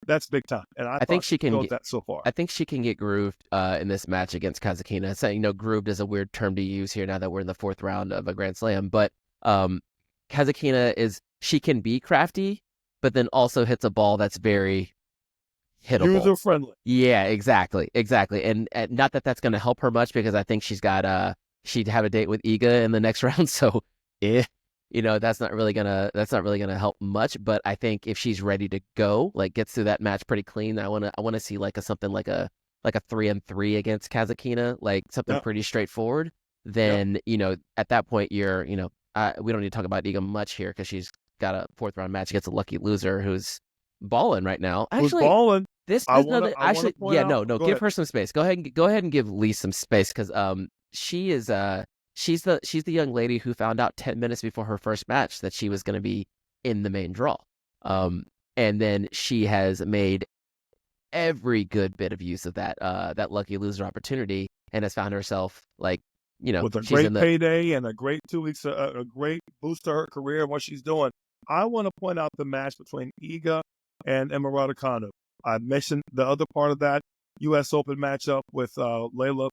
Speaker 2: that's big time. And I think she can get that so far.
Speaker 1: I think she can get grooved in this match against Kasatkina. So, grooved is a weird term to use here now that we're in the 4th round of a Grand Slam. But Kasatkina she can be crafty, but then also hits a ball that's very hittable.
Speaker 2: User friendly.
Speaker 1: Yeah, exactly. And not that that's going to help her much, because I think she'd have a date with Iga in the next round. So, that's not really gonna help much. But I think if she's ready to go, gets through that match pretty clean, I want to see something like a 3-3 against Kasatkina, something pretty straightforward. Then at that point we don't need to talk about Iga much here, because she's got a 4th round match against a lucky loser who's balling right now. Actually,
Speaker 2: who's balling?
Speaker 1: Give her some space. Go ahead and give Lee some space, because she is she's the young lady who found out 10 minutes before her first match that she was going to be in the main draw. And then she has made every good bit of use of that lucky loser opportunity, and has found herself like,
Speaker 2: with a
Speaker 1: she's in
Speaker 2: great payday and a great 2 weeks, a great boost to her career and what she's doing. I want to point out the match between Iga and Emma Raducanu. I mentioned the other part of that U.S. Open matchup with Leylah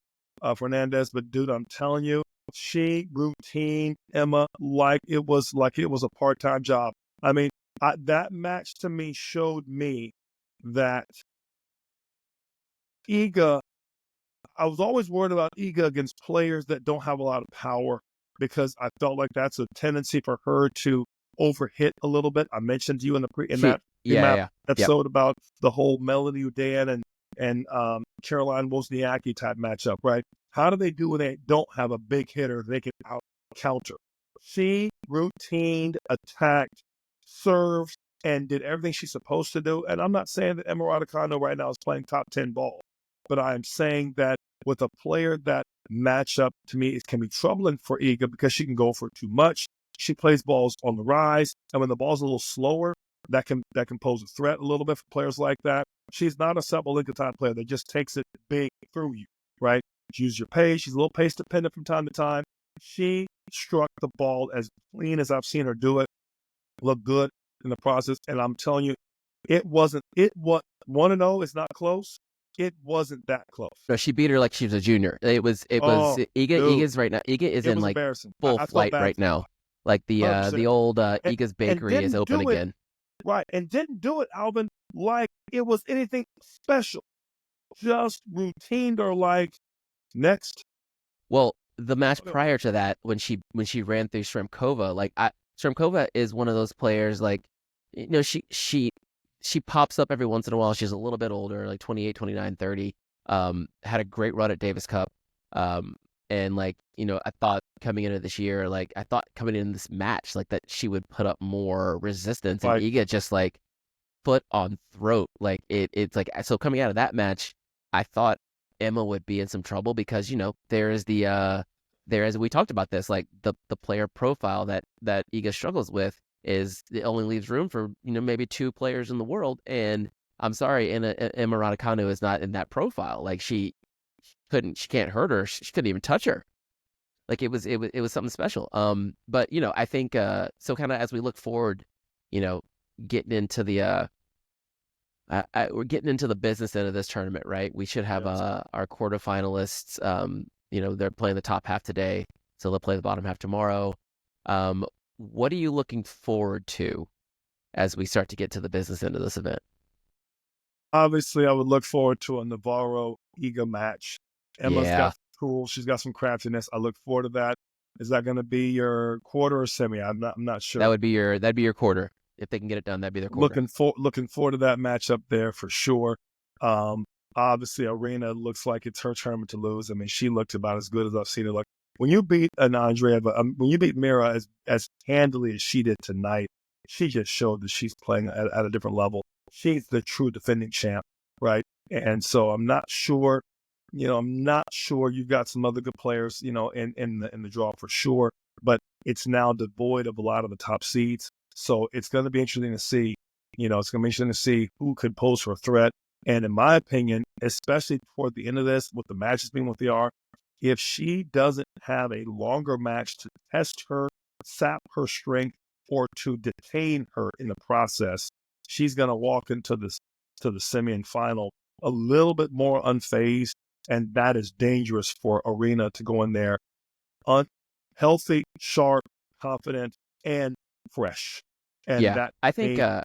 Speaker 2: Fernandez, but dude, I'm telling you, she routined Emma like it was a part-time job. I mean, that match to me showed me that Iga, I was always worried about Iga against players that don't have a lot of power, because I felt like that's a tendency for her to overhit a little bit. I mentioned to you in that
Speaker 1: yeah.
Speaker 2: episode about the whole Melanie Udan and Caroline Wozniacki type matchup, right? How do they do when they don't have a big hitter they can out counter? She routined, attacked, served, and did everything she's supposed to do. And I'm not saying that Emma Raducanu right now is playing top 10 ball, but I am saying that with a player, that matchup to me, it can be troubling for Iga because she can go for too much. She plays balls on the rise, and when the ball's a little slower, that can pose a threat a little bit for players like that. She's not a Sabalenka type player that just takes it big through you, right? Use your pace. She's a little pace dependent from time to time. She struck the ball as clean as I've seen her do it. Look good in the process, and I'm telling you, it what 1-0 is not close. It wasn't that close.
Speaker 1: No, she beat her like she was a junior. It was Iga.
Speaker 2: Dude,
Speaker 1: Iga's right now. Iga is in like
Speaker 2: embarrassing.
Speaker 1: full
Speaker 2: I
Speaker 1: flight right now. Like the
Speaker 2: 100%.
Speaker 1: old Iga's bakery is open again.
Speaker 2: Right, and didn't do it, Alvin, like it was anything special. Just routined her like next.
Speaker 1: Well, the match prior to that, when she ran through Shrimkova, like Shrimkova is one of those players, like, she pops up every once in a while. She's a little bit older, like 28, 29, 30. Had a great run at Davis Cup. And like, I thought coming into this year, like I thought coming in this match, like that she would put up more resistance, and Iga just like foot on throat. Like it's like, so coming out of that match, I thought Emma would be in some trouble because, there is we talked about this, like the player profile that Iga struggles with is it only leaves room for, maybe two players in the world. And I'm sorry, Emma Raducanu is not in that profile. Like she can't hurt her. She couldn't even touch her. Like it was something special. But I think so kind of as we look forward, getting into the we're getting into the business end of this tournament, right? We should have our quarterfinalists. They're playing the top half today, so they'll play the bottom half tomorrow. What are you looking forward to as we start to get to the business end of this event?
Speaker 2: Obviously, I would look forward to a Navarro-Iga match. Emma's got tools. She's got some craftiness. I look forward to that. Is that going to be your quarter or semi? I'm not sure.
Speaker 1: That'd be your quarter. If they can get it done, that'd be their quarter.
Speaker 2: Looking forward to that matchup there for sure. Obviously, Arena looks like it's her tournament to lose. I mean, she looked about as good as I've seen her look. When you beat an Andreeva, when you beat Mira as handily as she did tonight, she just showed that she's playing at a different level. She's the true defending champ, right? And so I'm not sure. You've got some other good players, in the draw for sure, but it's now devoid of a lot of the top seeds. So it's going to be interesting to see. It's going to be interesting to see who could pose for a threat. And in my opinion, especially toward the end of this, with the matches being what they are, if she doesn't have a longer match to test her, sap her strength, or to detain her in the process, she's going to walk into the semi and final a little bit more unfazed. And that is dangerous for Arena to go in there healthy, sharp, confident, and fresh. And that
Speaker 1: I think
Speaker 2: a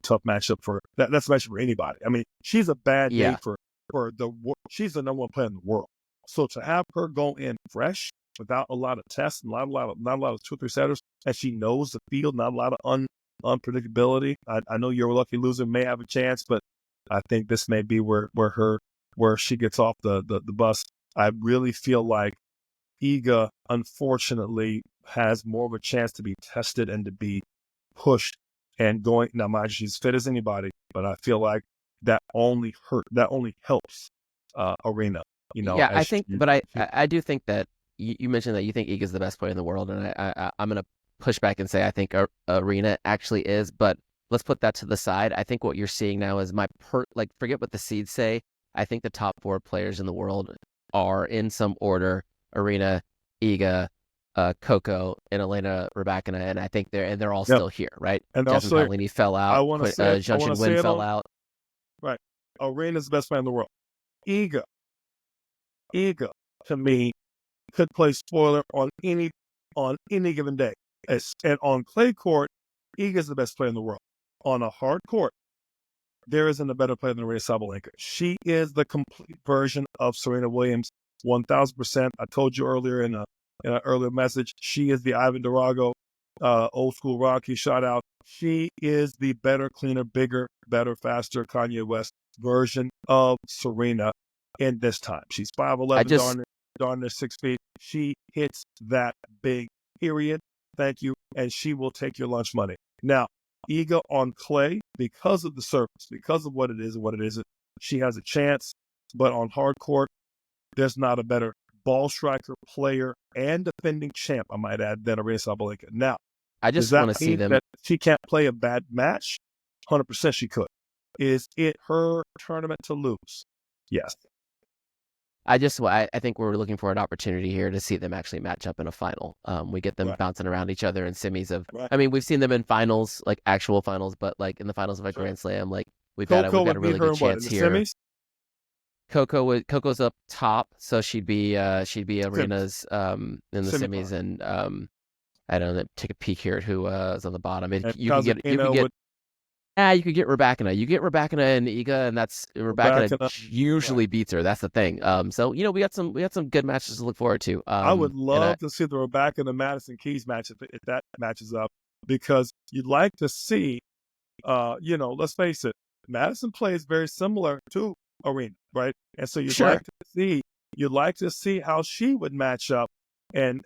Speaker 2: tough matchup for that. That's a matchup for anybody. I mean, she's a bad day for she's the number one player in the world. So to have her go in fresh without a lot of tests and not a lot of 2 or 3 setters, and she knows the field, not a lot of unpredictability. I know your lucky loser may have a chance, but I think this may be where she gets off the bus. I really feel like Iga, unfortunately, has more of a chance to be tested and to be pushed and going. Now, mind you, she's fit as anybody, but I feel like that only helps Arena.
Speaker 1: I think, but I do think that you mentioned that you think Iga's the best player in the world, and I'm gonna push back and say I think Arena actually is, but let's put that to the side. I think what you're seeing now is forget what the seeds say. I think the top 4 players in the world are in some order: Arena, Iga, Coco, and Elena Rybakina, and I think they're all
Speaker 2: Yep.
Speaker 1: still here, right?
Speaker 2: And
Speaker 1: Jasmine
Speaker 2: also,
Speaker 1: Paolini fell
Speaker 2: I
Speaker 1: out.
Speaker 2: want to say, I want
Speaker 1: Jung
Speaker 2: to say
Speaker 1: Win
Speaker 2: it
Speaker 1: fell
Speaker 2: on
Speaker 1: out.
Speaker 2: right. Arena's the best player in the world. Iga, to me, could play spoiler on any given day. And on clay court, Iga's the best player in the world. On a hard court, there isn't a better player than Arena Sabalenka. She is the complete version of Serena Williams, 1,000%. I told you earlier in an earlier message, she is the Ivan Drago, old school Rocky shout out. She is the better, cleaner, bigger, better, faster Kanye West version of Serena in this time. She's 5'11", darn near 6 feet. She hits that big, period. Thank you. And she will take your lunch money. Now, Iga on clay, because of the surface, because of what it is and what it isn't, she has a chance. But on hard court, there's not a better ball striker, player, and defending champ, I might add, than Arena Sabalenka. Now,
Speaker 1: I
Speaker 2: does
Speaker 1: just
Speaker 2: that
Speaker 1: want to see
Speaker 2: mean
Speaker 1: them.
Speaker 2: that she can't play a bad match? 100% she could. Is it her tournament to lose? Yes.
Speaker 1: I think we're looking for an opportunity here to see them actually match up in a final. We get them bouncing around each other in semis of.
Speaker 2: Right.
Speaker 1: I mean, we've seen them in finals, like actual finals, but like in the finals of a Grand Slam, like we've got a really good chance here.
Speaker 2: Semis?
Speaker 1: Coco's up top, so she'd be Arena's in the semis, and I don't know. Take a peek here at who is on the bottom. You could get Rybakina. You get Rybakina and Iga, and that's Rybakina usually beats her. That's the thing. So we got some good matches to look forward to.
Speaker 2: I would love to see the Rybakina and Madison Keys match if that matches up, because you'd like to see, let's face it, Madison plays very similar to Arena, right? And so you'd like to see how she would match up and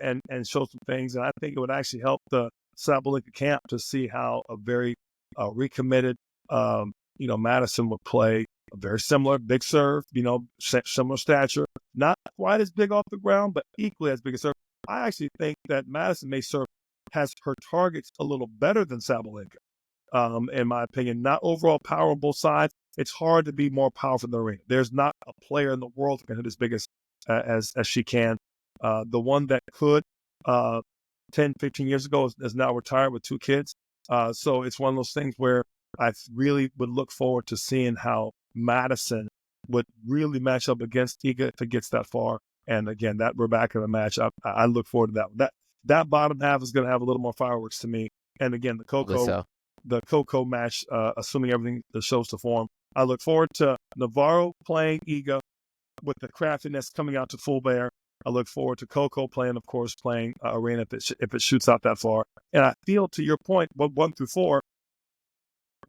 Speaker 2: show some things. And I think it would actually help the Sabalenka camp to see how a very recommitted, Madison would play. A very similar, big serve, similar stature, not quite as big off the ground, but equally as big a serve. I actually think that Madison has her targets a little better than Sabalenka, in my opinion. Not overall power on both sides. It's hard to be more powerful in the arena. There's not a player in the world that can hit as big as she can. The one that could 10, 15 years ago is now retired with 2 kids. So it's one of those things where I really would look forward to seeing how Madison would really match up against Iga if it gets that far. And again, that Rybakina match, I look forward to that one. That bottom half is going to have a little more fireworks to me. And again, the Coco match, assuming everything shows to form, I look forward to Navarro playing Iga with the craftiness coming out to full bear. I look forward to Coco playing Arena if it shoots out that far. And I feel, to your point, 1 through 4,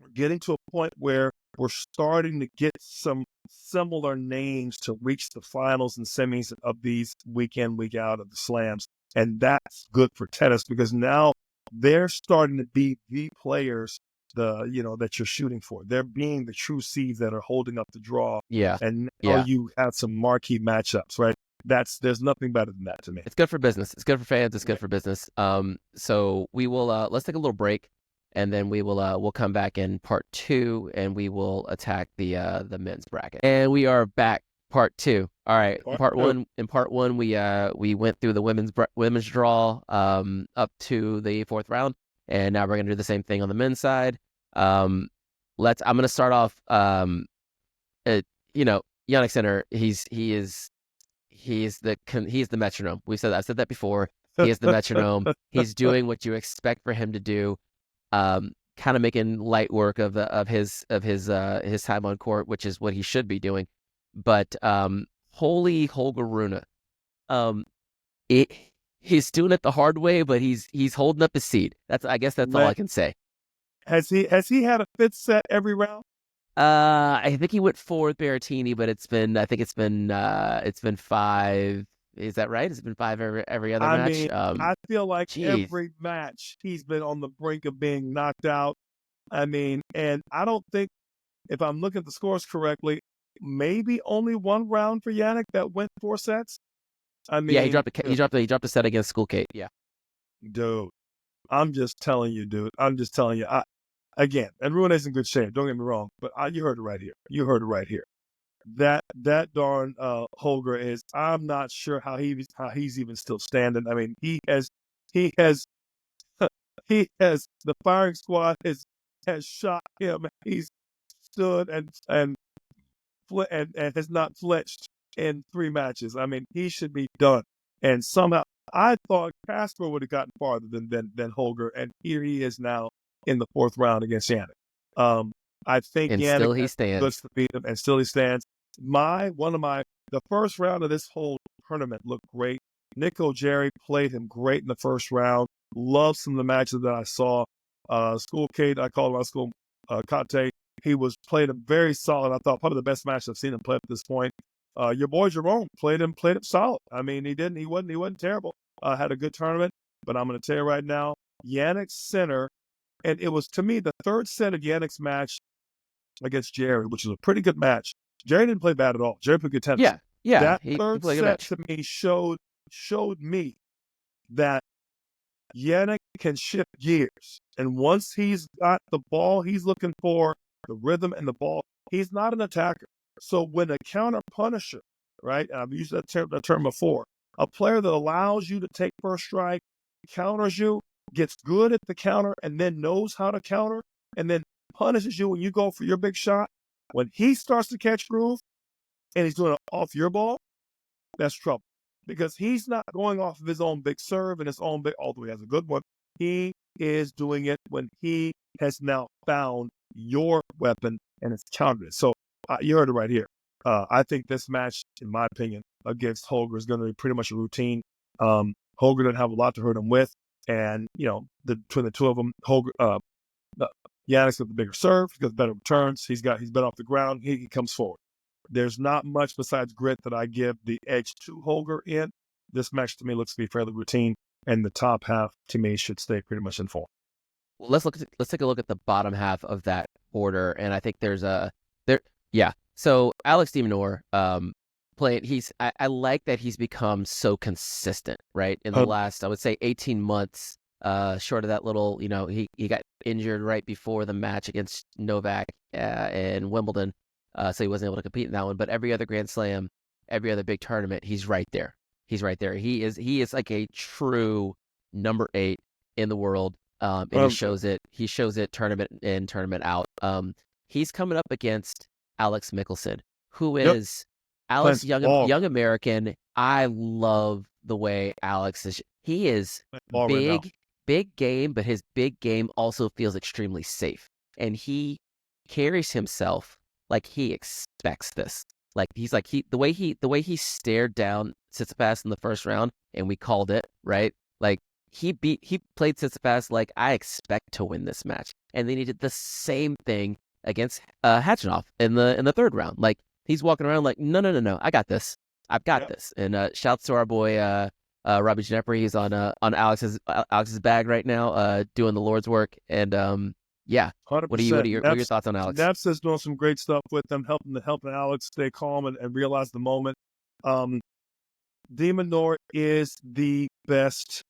Speaker 2: we're getting to a point where we're starting to get some similar names to reach the finals and semis of these week in, week out of the slams. And that's good for tennis, because now they're starting to be the players that you're shooting for. They're being the true seeds that are holding up the draw.
Speaker 1: Yeah.
Speaker 2: And now you have some marquee matchups, right? There's nothing better than that to me.
Speaker 1: It's good for business. It's good for fans. It's good for business. So we will let's take a little break, and then we'll come back in part 2, and we will attack the men's bracket. And we are back, part 2. All right, in part one we went through the women's draw up to the 4th round, and now we're gonna do the same thing on the men's side. I'm gonna start off. Jannik Sinner. He's the metronome. I've said that before. He is the metronome. He's doing what you expect for him to do. Kind of making light work of his time on court, which is what he should be doing. But holy Holger Rune, he's doing it the hard way, but he's holding up his seed. I guess that's all I can say.
Speaker 2: Has he had a 5th set every round?
Speaker 1: I think he went 4 with Berrettini, but it's been 5. Is that right? It's been 5 every other match.
Speaker 2: Mean, I feel like every match he's been on the brink of being knocked out. I mean, and I don't think, if I'm looking at the scores correctly, maybe only 1 round for Jannik that went 4 sets. I
Speaker 1: Yeah, he
Speaker 2: mean,
Speaker 1: dropped a set against School Kate. Yeah.
Speaker 2: dude, I'm just telling you, dude. I'm just telling you. Again, and Rune is in good shape. Don't get me wrong, but you heard it right here. You heard it right here. That darn Holger is. I'm not sure how he's even still standing. I mean, he has the firing squad has shot him. He's stood and has not flinched in 3 matches. I mean, he should be done. And somehow, I thought Casper would have gotten farther than Holger, and here he is now in the 4th round against Jannik. I think
Speaker 1: And
Speaker 2: Jannik
Speaker 1: still he
Speaker 2: has the goods
Speaker 1: stands.
Speaker 2: to beat him, and still he stands. The first round of this whole tournament looked great. Nico Jerry played him great in the first round. Loved some of the matches that I saw. School Kate, I call him my school Kate. He played him very solid. I thought probably the best match I've seen him play up to this point. Your boy Jerome played him solid. I mean, he wasn't terrible. Had a good tournament, but I'm going to tell you right now, Jannik Sinner, and it was to me the 3rd set of Jannik's match against Jerry, which was a pretty good match. Jerry didn't play bad at all. Jerry played good tennis.
Speaker 1: Yeah. Yeah.
Speaker 2: That
Speaker 1: He
Speaker 2: 3rd
Speaker 1: played a good
Speaker 2: set
Speaker 1: match.
Speaker 2: to me showed me that Jannik can shift gears. And once he's got the ball he's looking for, the rhythm and the ball, he's not an attacker. So when a counter punisher, right, and I've used that term before, a player that allows you to take first strike, counters you, gets good at the counter, and then knows how to counter, and then punishes you when you go for your big shot, when he starts to catch groove and he's doing it off your ball, that's trouble. Because he's not going off of his own big serve and his own big, although he has a good one. He is doing it when he has now found your weapon and has countered it. So you heard it right here. I think this match, in my opinion, against Holger is going to be pretty much a routine. Holger doesn't have a lot to hurt him with. And, between the two of them, Jannik's got the bigger serve. He's got better returns. He's better off the ground. He comes forward. There's not much besides grit that I give the edge to Holger in. This match to me looks to be fairly routine, and the top half to me should stay pretty much in form.
Speaker 1: Well, let's take a look at the bottom half of that order, and I think So Alex de Minaur, playing. I like that he's become so consistent, right? In the last, I would say, 18 months. Short of that little, he got injured right before the match against Novak in Wimbledon. So he wasn't able to compete in that one. But every other Grand Slam, every other big tournament, he's right there. He's right there. He is like a true number 8 in the world. And he shows it. He shows it tournament in, tournament out. He's coming up against Alex Michelsen, who is Alex, young American. I love the way Alex is. He is big game, but his big game also feels extremely safe. And he carries himself like he expects this. The way he stared down Tsitsipas in the first round, and we called it, right? Like he played Tsitsipas like, I expect to win this match. And then he did the same thing against Khachanov in the 3rd round. Like he's walking around like, no, I got this. I've got this. And shouts to our boy Robbie Ginepri. He's on Alex's bag right now, doing the Lord's work. And yeah.
Speaker 2: 100%.
Speaker 1: What are your thoughts on Alex?
Speaker 2: Neps is doing some great stuff with them, helping Alex stay calm and realize the moment. De Minaur is the best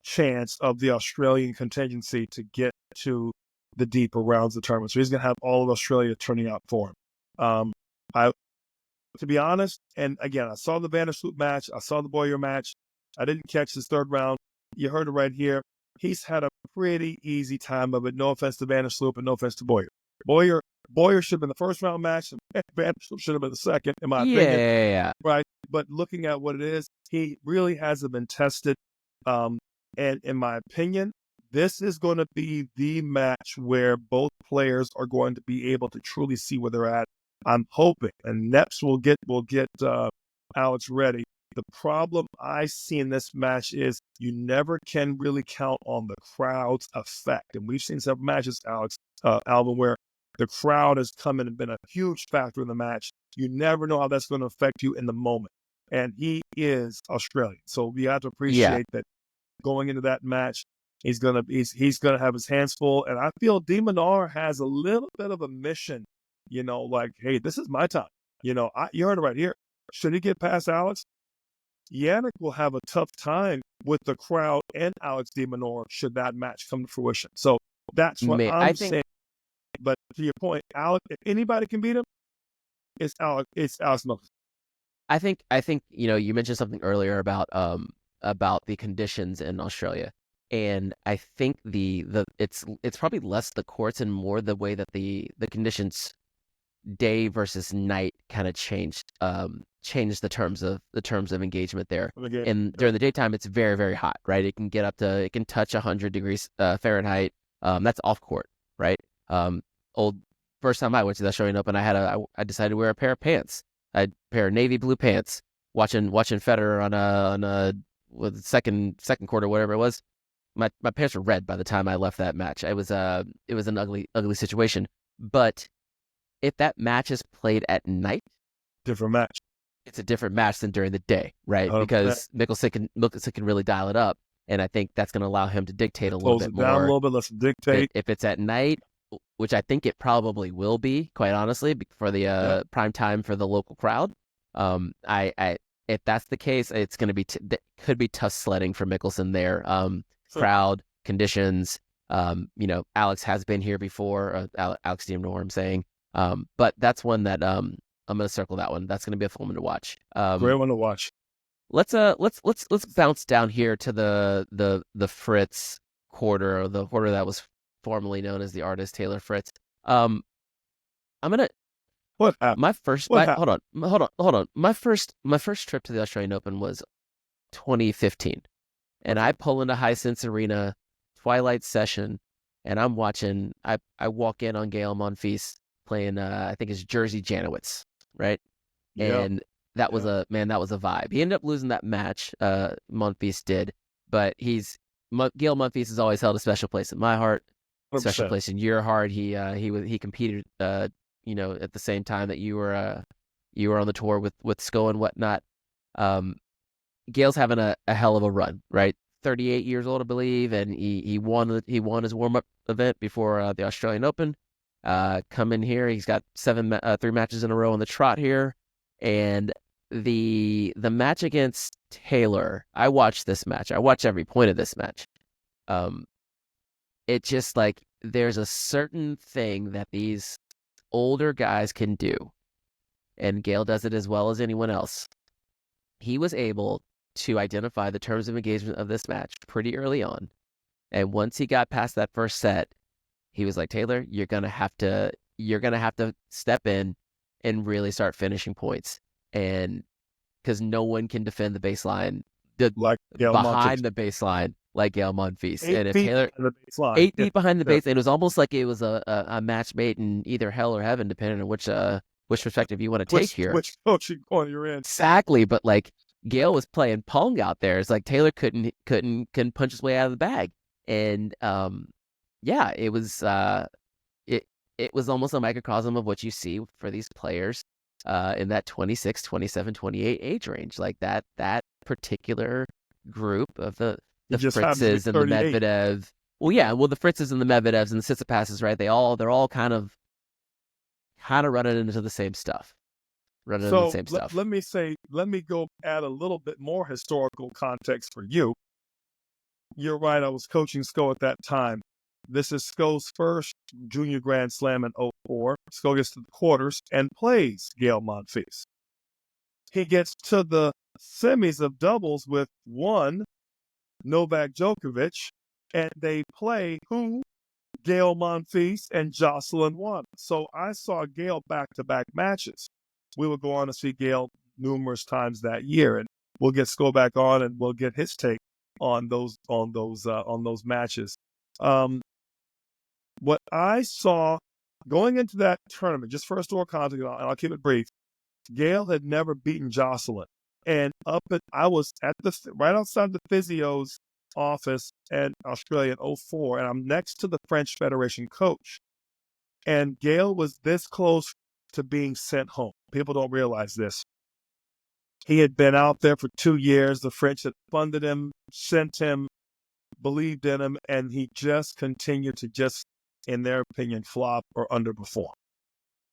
Speaker 2: chance of the Australian contingency to get to the deeper rounds of the tournament. So he's going to have all of Australia turning out for him. To be honest, and again, I saw the Vandersloot match. I saw the Boyer match. I didn't catch his 3rd round. You heard it right here. He's had a pretty easy time of it. No offense to Vandersloot, and no offense to Boyer. Boyer should have been the 1st round match, and Vandersloot should have been the 2nd, in my opinion.
Speaker 1: Yeah.
Speaker 2: Right. But looking at what it is, he really hasn't been tested. And in my opinion, this is going to be the match where both players are going to be able to truly see where they're at. I'm hoping, and Neps will get Alex ready. The problem I see in this match is you never can really count on the crowd's effect. And we've seen several matches, Alvin, where the crowd has come in and been a huge factor in the match. You never know how that's going to affect you in the moment. And he is Australian. So we have to appreciate that going into that match, he's gonna have his hands full. And I feel de Minaur has a little bit of a mission, like, hey, this is my time. You heard it right here. Should he get past Alex? Jannik will have a tough time with the crowd and Alex de Minaur should that match come to fruition. So that's what
Speaker 1: I
Speaker 2: I'm
Speaker 1: think
Speaker 2: saying. But to your point, Alex, if anybody can beat him, it's Alex Miller.
Speaker 1: I think you mentioned something earlier about the conditions in Australia, and I think it's probably less the courts and more the way that the conditions day versus night kind of changed the terms of engagement there.
Speaker 2: Okay.
Speaker 1: And during the daytime, it's very, very hot, right? It can touch 100 degrees Fahrenheit. That's off court, right? Old first time I went to the Australian Open, I decided to wear a pair of pants. I had a pair of navy blue pants. Watching Federer on a with second quarter, whatever it was. My pants were red by the time I left that match. It was an ugly situation. But if that match is played at night,
Speaker 2: Different match.
Speaker 1: it's a different match than during the day, right?
Speaker 2: 100%.
Speaker 1: Because Mickelson can really dial it up, and I think that's going to allow him to dictate a little
Speaker 2: Close
Speaker 1: bit
Speaker 2: it down
Speaker 1: more.
Speaker 2: a little bit. Let's dictate.
Speaker 1: If it's at night, which I think it probably will be, quite honestly, for the prime time for the local crowd. If that's the case, it's going to be could be tough sledding for Mickelson there.
Speaker 2: Sure.
Speaker 1: Crowd conditions. Alex has been here before. Alex de Minaur, I'm saying. But that's one that I'm going to circle that one. That's going to be a fun one to watch.
Speaker 2: Great one to watch.
Speaker 1: Let's bounce down here to the Fritz quarter, or the quarter that was formerly known as the artist Taylor Fritz. I'm gonna
Speaker 2: What happened?
Speaker 1: my first
Speaker 2: What
Speaker 1: hold on. My first trip to the Australian Open was 2015, and I pull into Hisense Arena, twilight session, and I'm watching. I walk in on Gael Monfils playing. I think it's Jersey Janowitz, right?
Speaker 2: Yeah.
Speaker 1: And that was a vibe. He ended up losing that match. Monfils did, but Gael Monfils has always held a special place in my heart,
Speaker 2: 100%.
Speaker 1: special place in your heart. He competed, at the same time that you were on the tour with Sko and whatnot. Gail's having a hell of a run, right? 38 years old, I believe, and he won his warm up event before the Australian Open. Come in here, he's got 3 matches in a row on the trot here, and the match against Taylor. I watched this match. I watched every point of this match. It just like there's a certain thing that these older guys can do, and Gael does it as well as anyone else. He was able to identify the terms of engagement of this match pretty early on, and once he got past that first set, he was like, Taylor, you're gonna have to step in and really start finishing points, and because no one can defend the baseline
Speaker 2: Like Gael
Speaker 1: behind
Speaker 2: Monfils.
Speaker 1: the baseline like Gael Monfils.
Speaker 2: 8
Speaker 1: And if
Speaker 2: feet
Speaker 1: Taylor
Speaker 2: behind the baseline.
Speaker 1: 8 feet behind the
Speaker 2: Yeah.
Speaker 1: baseline, it was almost like it was a match made in either hell or heaven, depending on which perspective you want to take here.
Speaker 2: Which coaching corner you're in.
Speaker 1: Exactly, but like Gael was playing Pong out there. It's like Taylor couldn't punch his way out of the bag, and it was it was almost a microcosm of what you see for these players in that 26, 27, 28 age range. Like that particular group of the Fritzes and the Medvedev. Well, the Fritzes and the Medvedevs and the Tsitsipas's, right? They're all kind of running into the same stuff. Let
Speaker 2: me go add a little bit more historical context for you. You're right. I was coaching Sko at that time. This is Sko's first junior Grand Slam in 2004. Sko gets to the quarters and plays Gael Monfils. He gets to the semis of doubles with one, Novak Djokovic, and they play who? Gael Monfils and Jocelyn Won. So I saw Gael back-to-back matches. We would go on to see Gael numerous times that year, and we'll get Sko back on and we'll get his take on those matches. What I saw going into that tournament, just for historical context, and I'll keep it brief, Gael had never beaten Jocelyn. And I was right outside the physio's office in Australia in 2004, and I'm next to the French Federation coach. And Gael was this close to being sent home. People don't realize this. He had been out there for 2 years. The French had funded him, sent him, believed in him, and he just continued to in their opinion, flop or underperform.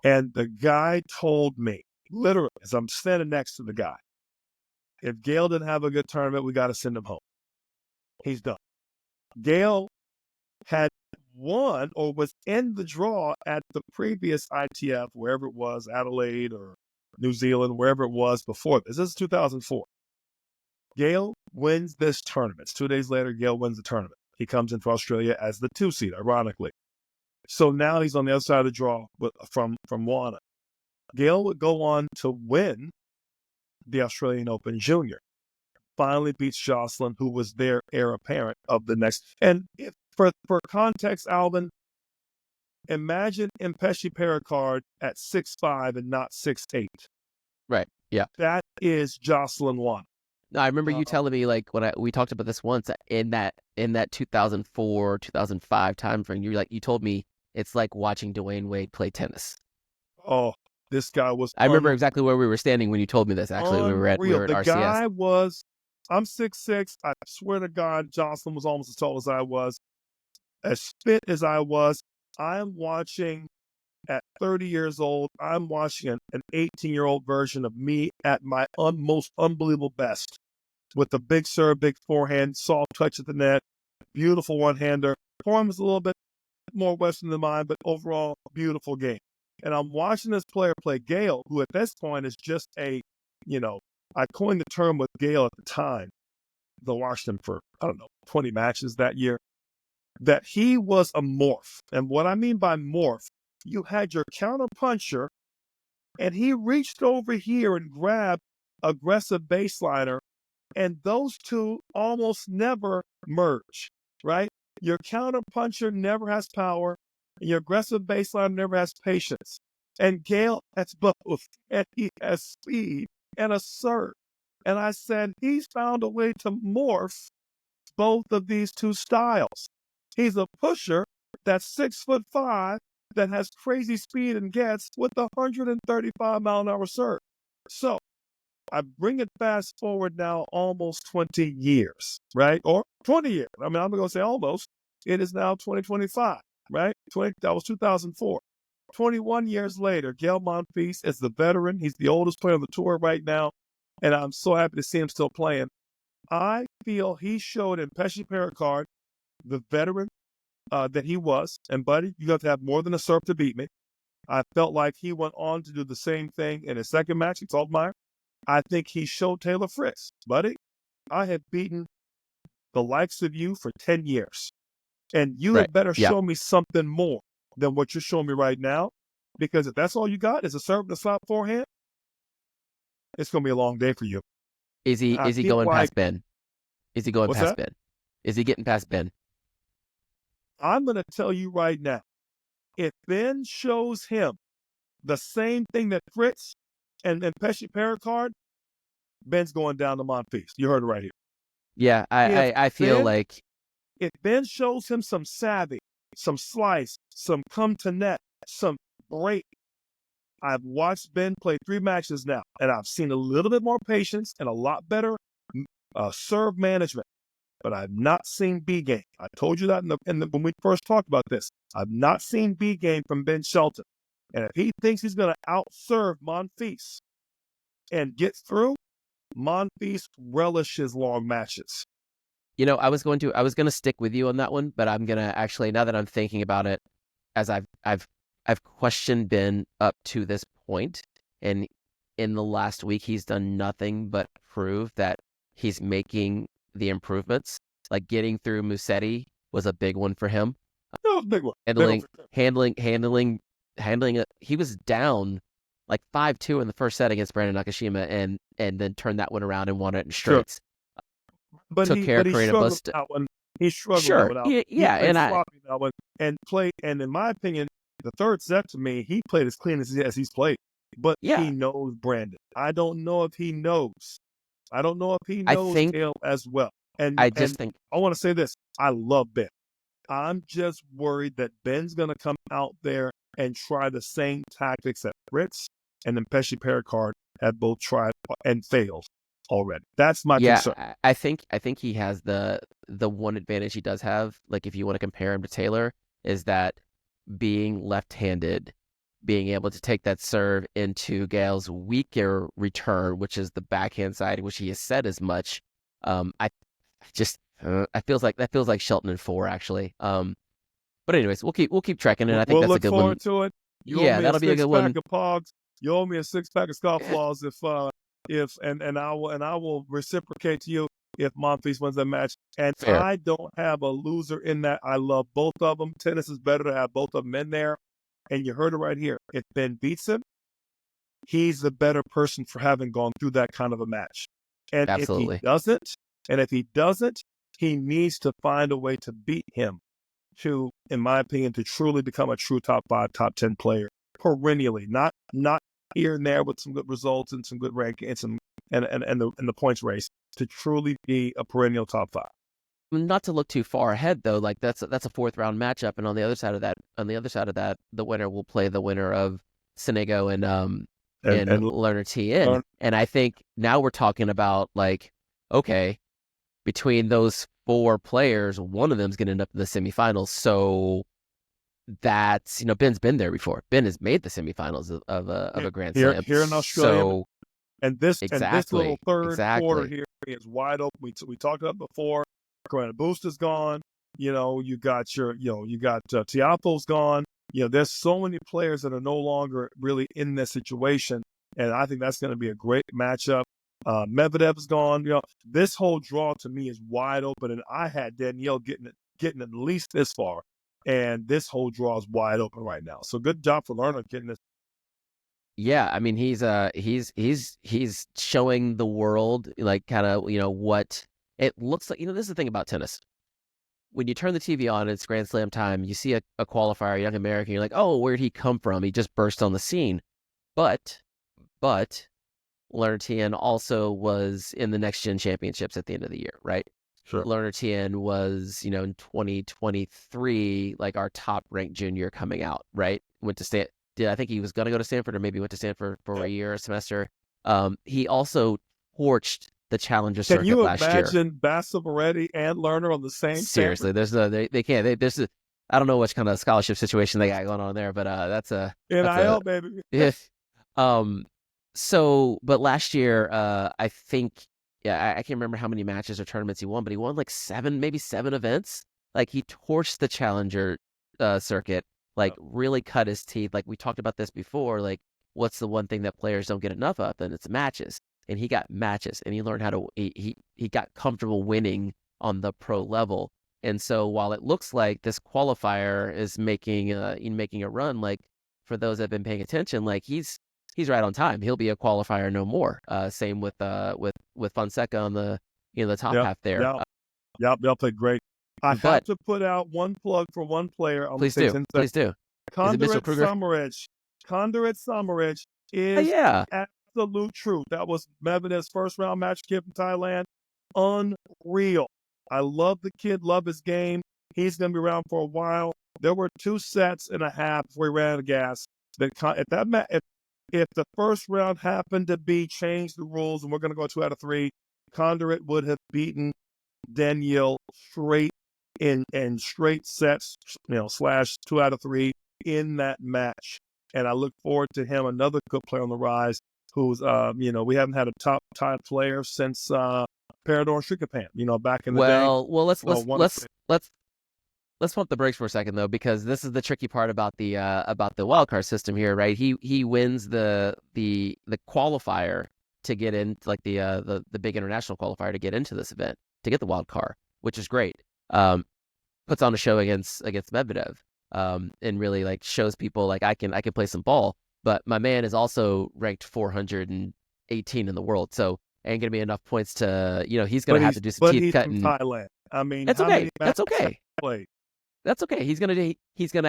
Speaker 2: And the guy told me, literally, as I'm standing next to the guy, if Gael didn't have a good tournament, we got to send him home. He's done. Gael had won or was in the draw at the previous ITF, wherever it was, Adelaide or New Zealand, wherever it was before this. This is 2004. Gael wins this tournament. 2 days later, Gael wins the tournament. He comes into Australia as the 2 seed, ironically. So now he's on the other side of the draw from Wana. Gael would go on to win the Australian Open Junior. Finally beats Jocelyn, who was their heir apparent of the next. And for context, Alvin, imagine Mpeshi Perricard at 6'5" and not 6'8".
Speaker 1: Right. Yeah.
Speaker 2: That is Jocelyn Wana.
Speaker 1: No, I remember you telling me, like, when we talked about this once in that 2004, 2005 time frame. You told me it's like watching Dwayne Wade play tennis.
Speaker 2: Oh, this guy was.
Speaker 1: I remember exactly where we were standing when you told me this. Actually, we were at RCS.
Speaker 2: The guy was. I'm 6'6". I swear to God, Jocelyn was almost as tall as I was, as fit as I was. I'm watching at 30 years old. I'm watching an 18-year-old version of me at my most unbelievable best, with the big serve, big forehand, soft touch at the net, beautiful one-hander. Forehand was a little bit more Western than mine, but overall, beautiful game. And I'm watching this player play Gael, who at this point is just I coined the term with Gael at the time, though watched him for, 20 matches that year, that he was a morph. And what I mean by morph, you had your counter puncher, and he reached over here and grabbed aggressive baseliner, and those two almost never merge, right? Your counter puncher never has power, and your aggressive baseliner never has patience. And Gael has both, and he has speed and a serve. And I said, he's found a way to morph both of these two styles. He's a pusher that's 6'5", that has crazy speed and gets with a 135-mile-an-hour serve. So I bring it fast forward now almost 20 years, right? Or 20 years. I mean, I'm going to say almost. It is now 2025, right? That was 2004. 21 years later, Gael Monfils is the veteran. He's the oldest player on the tour right now, and I'm so happy to see him still playing. I feel he showed Mpeshi Perricard, the veteran that he was, and buddy, you have to have more than a serve to beat me. I felt like he went on to do the same thing in his second match against Altmaier. I think he showed Taylor Fritz, buddy, I have beaten the likes of you for 10 years, and you had better show me something more than what you're showing me right now, because if that's all you got is a serve and a slap forehand, it's going to be a long day for you.
Speaker 1: Is he going past Ben? Is he going past Ben? Is he getting past Ben?
Speaker 2: I'm going to tell you right now, if Ben shows him the same thing that Fritz and Mpeshi Perricard, Ben's going down to Monfils. You heard it right here.
Speaker 1: Yeah, I feel like
Speaker 2: if Ben shows him some savvy, some slice, some come to net, some break. I've watched Ben play 3 matches now, and I've seen a little bit more patience and a lot better serve management. But I've not seen B game. I told you that when we first talked about this. I've not seen B game from Ben Shelton. And if he thinks he's going to outserve Monfils and get through, Monfils relishes long matches.
Speaker 1: I was going to stick with you on that one, but I'm gonna actually, now that I'm thinking about it, as I've questioned Ben up to this point, and in the last week he's done nothing but prove that he's making the improvements. Like getting through Musetti was a big one for him.
Speaker 2: That was a big one.
Speaker 1: Handling it. He was down like 5-2 in the first set against Brandon Nakashima, and then turned that one around and won it in straights.
Speaker 2: Sure. But he struggled with that one. He struggled with that one.
Speaker 1: Yeah,
Speaker 2: and in my opinion, the third set to me, he played as clean as he's played. But he knows Brandon. I don't know if he knows. Gael as well. And I want to say this. I love Ben. I'm just worried that Ben's going to come out there and try the same tactics that Fritz and Mpeshi Perricard have both tried and failed already. That's my concern.
Speaker 1: I think he has the one advantage he does have, like if you want to compare him to Taylor, is that being left-handed being able to take that serve into Gael's weaker return, which is the backhand side, which he has said as much. I just I feels like that feels like Shelton in 4 actually. But anyways, we'll keep tracking it. I think
Speaker 2: We'll
Speaker 1: that's a
Speaker 2: look
Speaker 1: good one.
Speaker 2: forward to it. You owe
Speaker 1: Yeah,
Speaker 2: me a
Speaker 1: that'll be a good
Speaker 2: six-pack
Speaker 1: one.
Speaker 2: of Pogs. You owe me a six-pack of scofflaws if I will reciprocate to you if Monfils wins that match. And
Speaker 1: Fair.
Speaker 2: I don't have a loser in that. I love both of them. Tennis is better to have both of them in there. And you heard it right here. If Ben beats him, he's the better person for having gone through that kind of a match. And
Speaker 1: Absolutely.
Speaker 2: if he doesn't, he needs to find a way to beat him to, in my opinion, to truly become a true top 5, top 10 player perennially, not here and there with some good results and some good ranking and some and the points race, to truly be a perennial top 5.
Speaker 1: Not to look too far ahead though, like that's a 4th round matchup, and on the other side of that, the winner will play the winner of Sonego and Lerner Tien. And I think now we're talking about like, okay, between those 4 players, one of them's going to end up in the semifinals. So that's, Ben's been there before. Ben has made the semifinals of a Grand Slam
Speaker 2: here in Australia.
Speaker 1: So
Speaker 2: this little third quarter
Speaker 1: exactly.
Speaker 2: here is wide open. We talked about it before. Corona Boost is gone. You got Tiafoe's gone. There's so many players that are no longer really in this situation, and I think that's going to be a great matchup. Medvedev's gone. This whole draw to me is wide open, and I had Danielle getting at least this far, and this whole draw is wide open right now. So good job for Lerner getting this.
Speaker 1: Yeah, I mean he's showing the world like kind of what it looks like. This is the thing about tennis. When you turn the TV on, it's Grand Slam time. You see a qualifier, a young American. You're like, oh, where'd he come from? He just burst on the scene. But Lerner Tien also was in the Next Gen Championships at the end of the year, right?
Speaker 2: Sure.
Speaker 1: Lerner Tien was, in 2023, like our top ranked junior coming out, right? Went to I think he was going to go to Stanford, or maybe went to Stanford for a year, a semester. He also torched the Challenger circuit last year.
Speaker 2: Can you imagine Bassavoretti and Lerner on the same?
Speaker 1: Seriously,
Speaker 2: Stanford?
Speaker 1: they can't. There's I don't know which kind of scholarship situation they got going on there, but that's a
Speaker 2: NIL, baby.
Speaker 1: Yeah. But last year, I think, I can't remember how many matches or tournaments he won, but he won like 7 events. Like he torched the Challenger circuit, like really cut his teeth. Like we talked about this before, like what's the one thing that players don't get enough of? And it's matches. And he got matches, and he learned how to, he got comfortable winning on the pro level. And so while it looks like this qualifier is making a run, like for those that have been paying attention, like he's right on time. He'll be a qualifier no more. Same with Fonseca on the the top half there.
Speaker 2: They'll play great. I have to put out one plug for one player.
Speaker 1: Please do.
Speaker 2: Conduit Samaridge is absolute truth. That was Medvedev's first round match kid from Thailand. Unreal. I love the kid, love his game. He's going to be around for a while. There were 2.5 sets before he ran out of gas. If the first round happened to be change the rules and we're going to go 2 out of 3, Conduit would have beaten Danielle straight in straight sets, / 2 out of 3 in that match. And I look forward to him, another good player on the rise, who's we haven't had a top player since Parador Shrikapan, back in the day.
Speaker 1: Well, let's pump the brakes for a second though, because this is the tricky part about the wildcard system here, right? He wins the qualifier to get in, like the big international qualifier to get into this event, to get the wild card, which is great. Puts on a show against Medvedev, and really like shows people like I can play some ball. But my man is also ranked 418 in the world, so ain't gonna be enough points to he's gonna have to do some teeth cutting.
Speaker 2: Thailand. I mean,
Speaker 1: that's okay. That's okay. He's gonna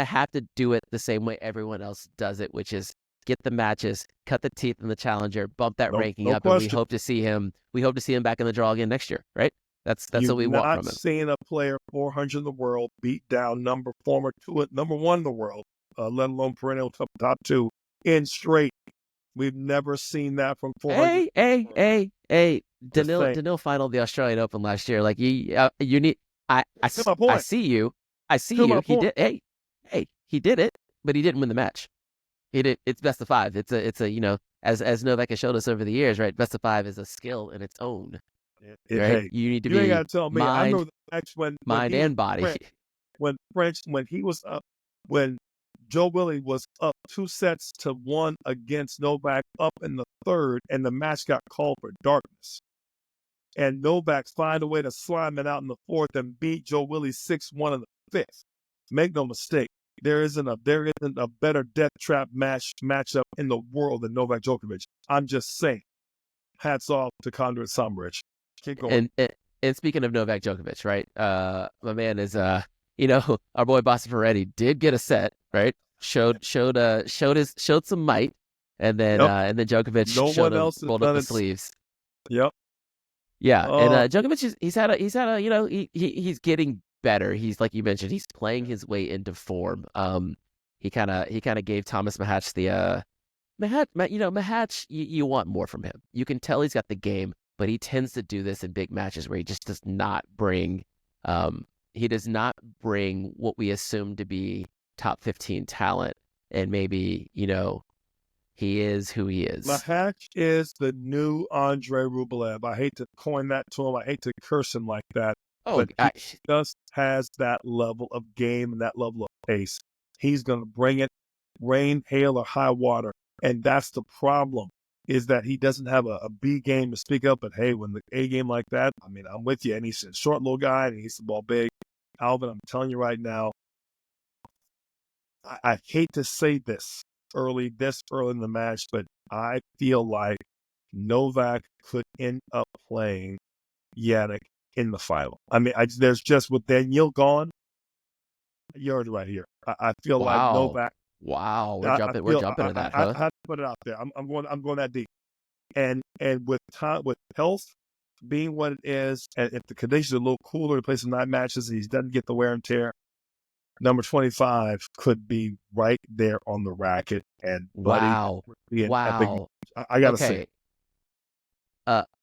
Speaker 1: have to do it the same way everyone else does it, which is get the matches, cut the teeth in the Challenger, bump that ranking up,
Speaker 2: question.
Speaker 1: And we hope to see him back in the draw again next year, right? That's what we want from him.
Speaker 2: Not seeing a player 400 in the world beat down number 1 in the world, let alone perennial top 2 in straight. We've never seen that from 400.
Speaker 1: Hey. Danielle final the Australian Open last year. Like you need. I see you. He did. He did it, but he didn't win the match. It's best of five. It's a as Novak has showed us over the years, right? Best of five is a skill in its own, right?
Speaker 2: Hey,
Speaker 1: You need to
Speaker 2: you ain't
Speaker 1: be
Speaker 2: got to tell me. I
Speaker 1: mind,
Speaker 2: remember the match when
Speaker 1: mind
Speaker 2: he was
Speaker 1: and body.
Speaker 2: French, when he was up, when Joe Willie was up 2-1 against Novak up in the third, and the match got called for darkness. And Novak find a way to slime it out in the fourth and beat Joe Willie 6-1 in the fifth. Make no mistake, there isn't a better death trap matchup in the world than Novak Djokovic. I'm just saying. Hats off to Conrad Summerich. Keep going.
Speaker 1: And speaking of Novak Djokovic, right? My man is our boy Boston Ferretti did get a set, right? Showed some might, and then
Speaker 2: Yep.
Speaker 1: Djokovic
Speaker 2: No one else has
Speaker 1: rolled up
Speaker 2: done
Speaker 1: the
Speaker 2: it.
Speaker 1: sleeves.
Speaker 2: Yep.
Speaker 1: Yeah, and Djokovic he's had a he's getting better. He's like you mentioned, he's playing his way into form. He kind of gave Thomas Mahatch the Mahatch, you want more from him. You can tell he's got the game, but he tends to do this in big matches where he just does not bring what we assume to be top 15 talent, and maybe he is who he is.
Speaker 2: Mahatch is the new Andrei Rublev. I hate to coin that to him. I hate to curse him like that. But he just has that level of game and that level of pace. He's going to bring it, rain, hail, or high water. And that's the problem, is that he doesn't have a B game to speak up. But, hey, when the A game like that, I mean, I'm with you. And he's a short little guy, and he's the ball big. Alvin, I'm telling you right now, I hate to say this early in the match, but I feel like Novak could end up playing Jannik in the final. I mean, there's just with Danielle gone, you heard it right here. I feel like Novak.
Speaker 1: Wow, we're jumping to that, huh?
Speaker 2: I have to put it out there. I'm going that deep. And with time, with health being what it is, and if the conditions are a little cooler to play some night matches, and he doesn't get the wear and tear, number 25 could be right there on the racket. And
Speaker 1: wow,
Speaker 2: I gotta say,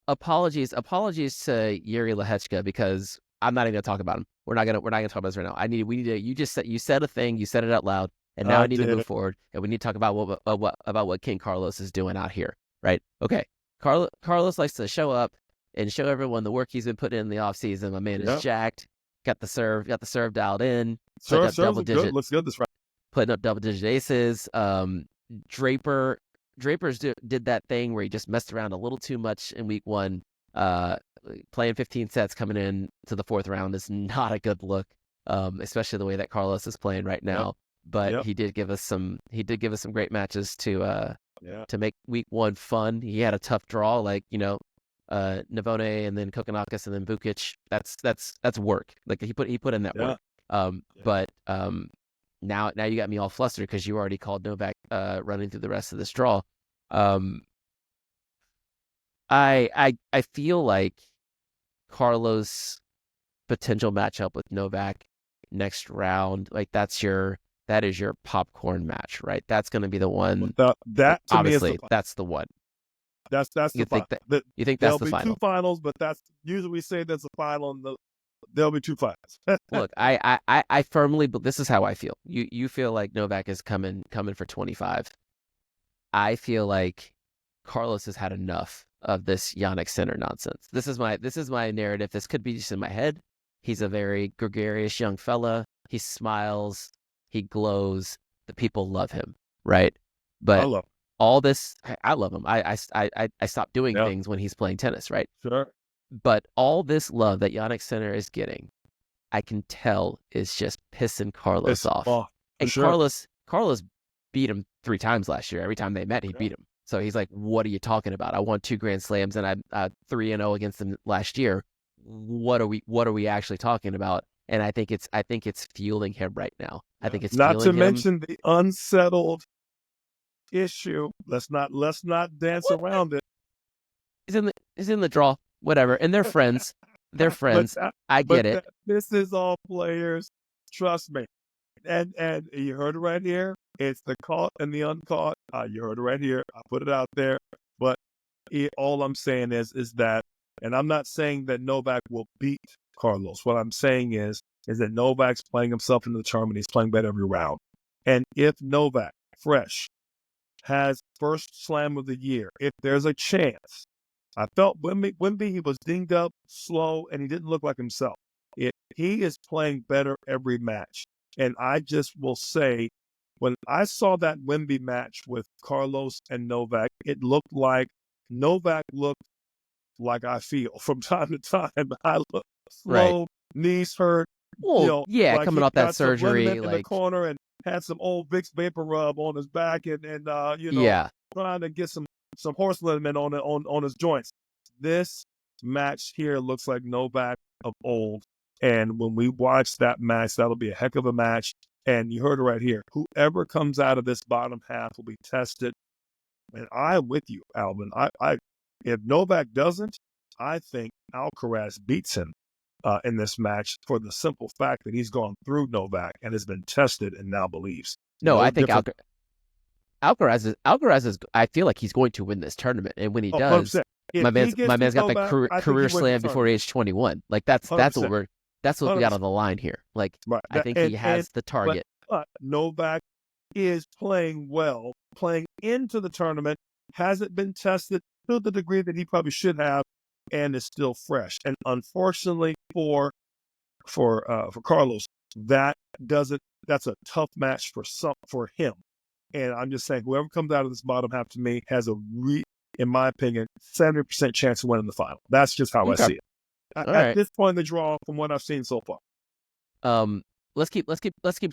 Speaker 1: apologies to Yuri Lehechka, because I'm not even gonna talk about him. We're not gonna talk about this right now. We need to. You said a thing. You said it out loud, and now I need to move forward, and we need to talk about what King Carlos is doing out here, right? Okay, Carlos likes to show up and show everyone the work he's been putting in the off season. My man is jacked. Got the serve dialed in.
Speaker 2: Serve looks good this round.
Speaker 1: Putting up double-digit aces. Draper's did that thing where he just messed around a little too much in week one. Playing 15 sets coming in to the fourth round is not a good look, especially the way that Carlos is playing right now. Yep. But he did give us some great matches to make week one fun. He had a tough draw, like Navone and then Kokkinakis and then Vekic. That's work. Like he put in that work. But now you got me all flustered because you already called Novak running through the rest of this draw. I feel like Carlos' potential matchup with Novak next round, like that is your popcorn match, right? That's going to be the one.
Speaker 2: That to
Speaker 1: obviously
Speaker 2: me is
Speaker 1: that's the one.
Speaker 2: That's
Speaker 1: you
Speaker 2: the
Speaker 1: think
Speaker 2: final.
Speaker 1: that you think that's the final?
Speaker 2: There'll be two finals, but that's usually we say that's the final, and there'll be two finals.
Speaker 1: Look, I firmly, but this is how I feel. You feel like Novak is coming for 25. I feel like Carlos has had enough of this Jannik Sinner nonsense. This is my narrative. This could be just in my head. He's a very gregarious young fella. He smiles, he glows. The people love him, right? But
Speaker 2: I love him.
Speaker 1: All this, I love him. I stopped doing things when he's playing tennis, right?
Speaker 2: Sure.
Speaker 1: But all this love that Jannik Sinner is getting, I can tell is just pissing Carlos off. And sure. Carlos beat him 3 times last year. Every time they met, he beat him. So he's like, "What are you talking about? I won 2 Grand Slams and I'm 3-0 against him last year. What are we actually talking about?" And I think it's fueling him right now. I think it's
Speaker 2: not to mention the unsettled issue. Let's not dance around it.
Speaker 1: He's in the draw, whatever, and they're friends. They're friends. I get it.
Speaker 2: This is all players. Trust me. And you heard it right here. It's the caught and the uncaught. You heard it right here. I put it out there. But all I'm saying is that, and I'm not saying that Novak will beat Carlos. What I'm saying is that Novak's playing himself into the tournament. He's playing better every round. And if Novak, fresh, has first slam of the year, if there's a chance, I felt Wemby, he was dinged up, slow, and he didn't look like himself. He is playing better every match. And I just will say, when I saw that Wemby match with Carlos and Novak, it looked like Novak looked like I feel from time to time. I look
Speaker 1: Right.
Speaker 2: slow, knees hurt,
Speaker 1: Well, yeah,
Speaker 2: like
Speaker 1: coming
Speaker 2: he
Speaker 1: off that
Speaker 2: got some
Speaker 1: surgery,
Speaker 2: liniment in the corner and had some old Vicks vapor rub on his back and
Speaker 1: yeah.
Speaker 2: trying to get some horse liniment on his joints. This match here looks like Novak of old. And when we watch that match, that'll be a heck of a match. And you heard it right here. Whoever comes out of this bottom half will be tested. And I'm with you, Alvin. If Novak doesn't, I think Alcaraz beats him in this match for the simple fact that he's gone through Novak and has been tested and now believes.
Speaker 1: No, I think
Speaker 2: different.
Speaker 1: Alcaraz is. I feel like he's going to win this tournament, and when he does,
Speaker 2: 100%.
Speaker 1: my man's got the
Speaker 2: Novak,
Speaker 1: career slam before age 21. Like that's
Speaker 2: 100%.
Speaker 1: what we got
Speaker 2: 100%.
Speaker 1: on the line here. Like
Speaker 2: Right.
Speaker 1: I think he has the target.
Speaker 2: But Novak is playing well, playing into the tournament, hasn't been tested to the degree that he probably should have, and is still fresh. And unfortunately for Carlos, that's a tough match for him. And I'm just saying, whoever comes out of this bottom half to me has in my opinion, 70% chance of winning the final. That's just how I see it. At this point in the draw, from what I've seen so far.
Speaker 1: Let's keep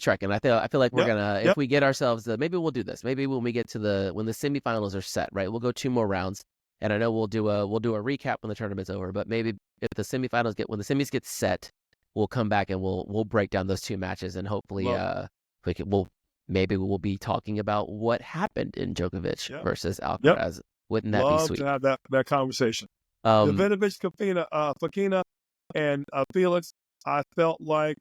Speaker 1: tracking. I feel like we're gonna if we get ourselves maybe we'll do this. Maybe when we get to when the semifinals are set, right? We'll go 2 more rounds, and I know we'll do a recap when the tournament's over. But maybe if the semifinals when the semis get set, we'll come back and we'll break down those 2 matches, and hopefully maybe we'll be talking about what happened in Djokovic versus Alcaraz. Wouldn't that be sweet?
Speaker 2: Love to have that conversation. Davidovich, Fokina, and Felix. I felt like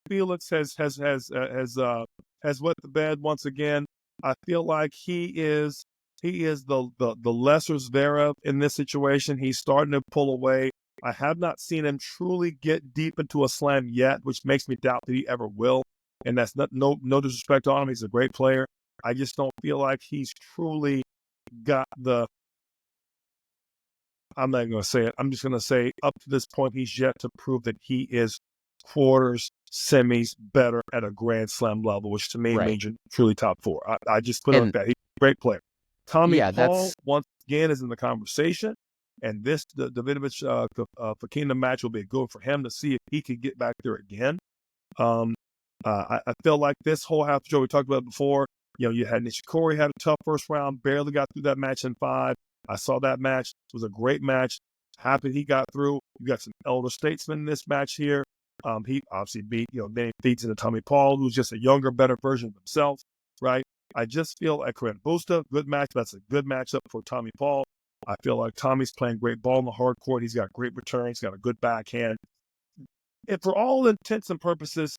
Speaker 2: Felix has wet the bed once again. I feel like he is the lesser Zverev in this situation. He's starting to pull away. I have not seen him truly get deep into a slam yet, which makes me doubt that he ever will. And that's no disrespect on him. He's a great player. I just don't feel like he's truly got the. I'm not going to say it. I'm just going to say up to this point, he's yet to prove that he is quarters, semis better at a Grand Slam level, which to me means truly top 4. I just put it like that. He's a great player. Tommy Paul, once again, is in the conversation. And the Davidovich Fokina match will be good for him to see if he can get back there again. I feel like this whole half show we talked about before, you had Nishikori had a tough first round, barely got through that match in 5. I saw that match. It was a great match. Happy he got through. You got some elder statesmen in this match here. He obviously beat, Danny Theets and Tommy Paul, who's just a younger, better version of himself, right? I just feel like Corinne Busta, good match. That's a good matchup for Tommy Paul. I feel like Tommy's playing great ball in the hard court. He's got great return. He's got a good backhand. And for all intents and purposes,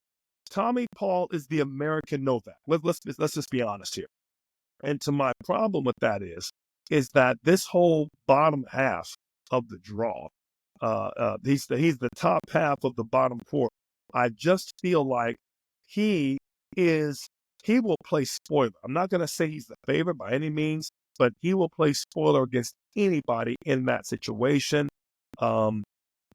Speaker 2: Tommy Paul is the American Novak. Let's just be honest here. And to my problem with that is that this whole bottom half of the draw, he's the top half of the bottom 4. I just feel like he will play spoiler. I'm not going to say he's the favorite by any means, but he will play spoiler against anybody in that situation. I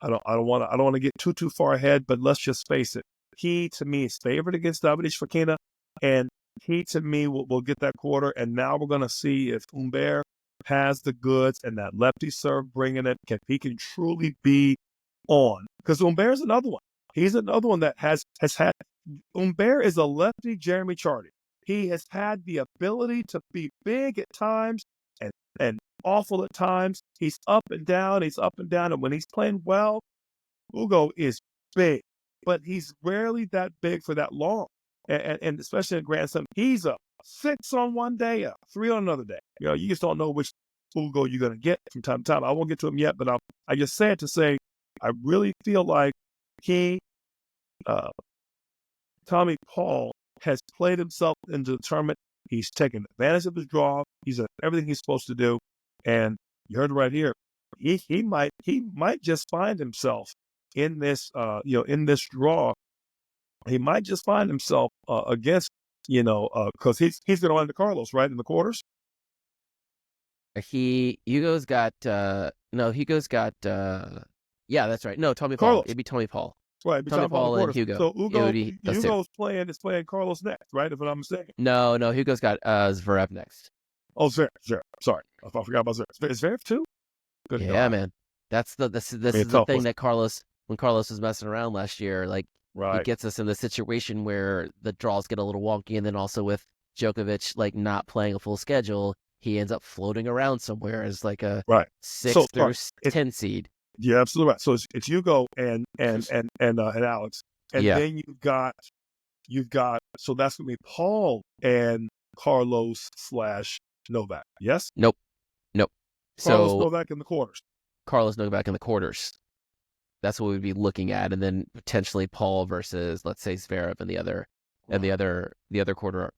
Speaker 2: don't want to get too far ahead, but let's just face it. He to me is favored against Davidovich Fokina, and he to me will get that quarter. And now we're going to see if Humbert has the goods and that lefty serve bringing it. He can truly be on, because Humbert's another one. He's another one that has had. Humbert is a lefty Jeremy Chardy. He has had the ability to be big at times and awful at times. He's up and down. And when he's playing well, Hugo is big, but he's rarely that big for that long. And especially in Grand Slam, he's a 6 on one day, a 3 on another day. You just don't know which Hugo you're going to get from time to time. I won't get to him yet, but I just say it to say I really feel like Tommy Paul has played himself into the tournament. He's taken advantage of his draw. He's done everything he's supposed to do. And you heard it right here. He might just find himself in this in this draw. He might just find himself against because he's going to run into Carlos, right, in the quarters.
Speaker 1: Hugo's got Hugo's got yeah, that's right. No, Tommy Paul.
Speaker 2: Carlos.
Speaker 1: It'd be Tommy Paul.
Speaker 2: Right,
Speaker 1: Tommy Paul and Hugo.
Speaker 2: So
Speaker 1: It would be those two.
Speaker 2: Hugo's playing Carlos next, right? If I'm not mistaken.
Speaker 1: No, Hugo's got Zverev next.
Speaker 2: Oh, Zverev. Sorry, I forgot about Zverev. Is Zverev too? Good
Speaker 1: Yeah,
Speaker 2: God.
Speaker 1: man. This is the thing that when Carlos was messing around last year, like
Speaker 2: Right.
Speaker 1: he gets us in the situation where the draws get a little wonky, and then also with Djokovic like not playing a full schedule, he ends up floating around somewhere as like a 6 through 10 seed.
Speaker 2: Yeah, absolutely right. So it's Hugo and Alex, and then you've got so that's gonna be Paul and Carlos / Novak. Yes.
Speaker 1: Nope.
Speaker 2: Carlos
Speaker 1: So
Speaker 2: Novak in the quarters.
Speaker 1: Carlos Novak in the quarters. That's what we'd be looking at, and then potentially Paul versus, let's say, Zverev in the other the other quarter.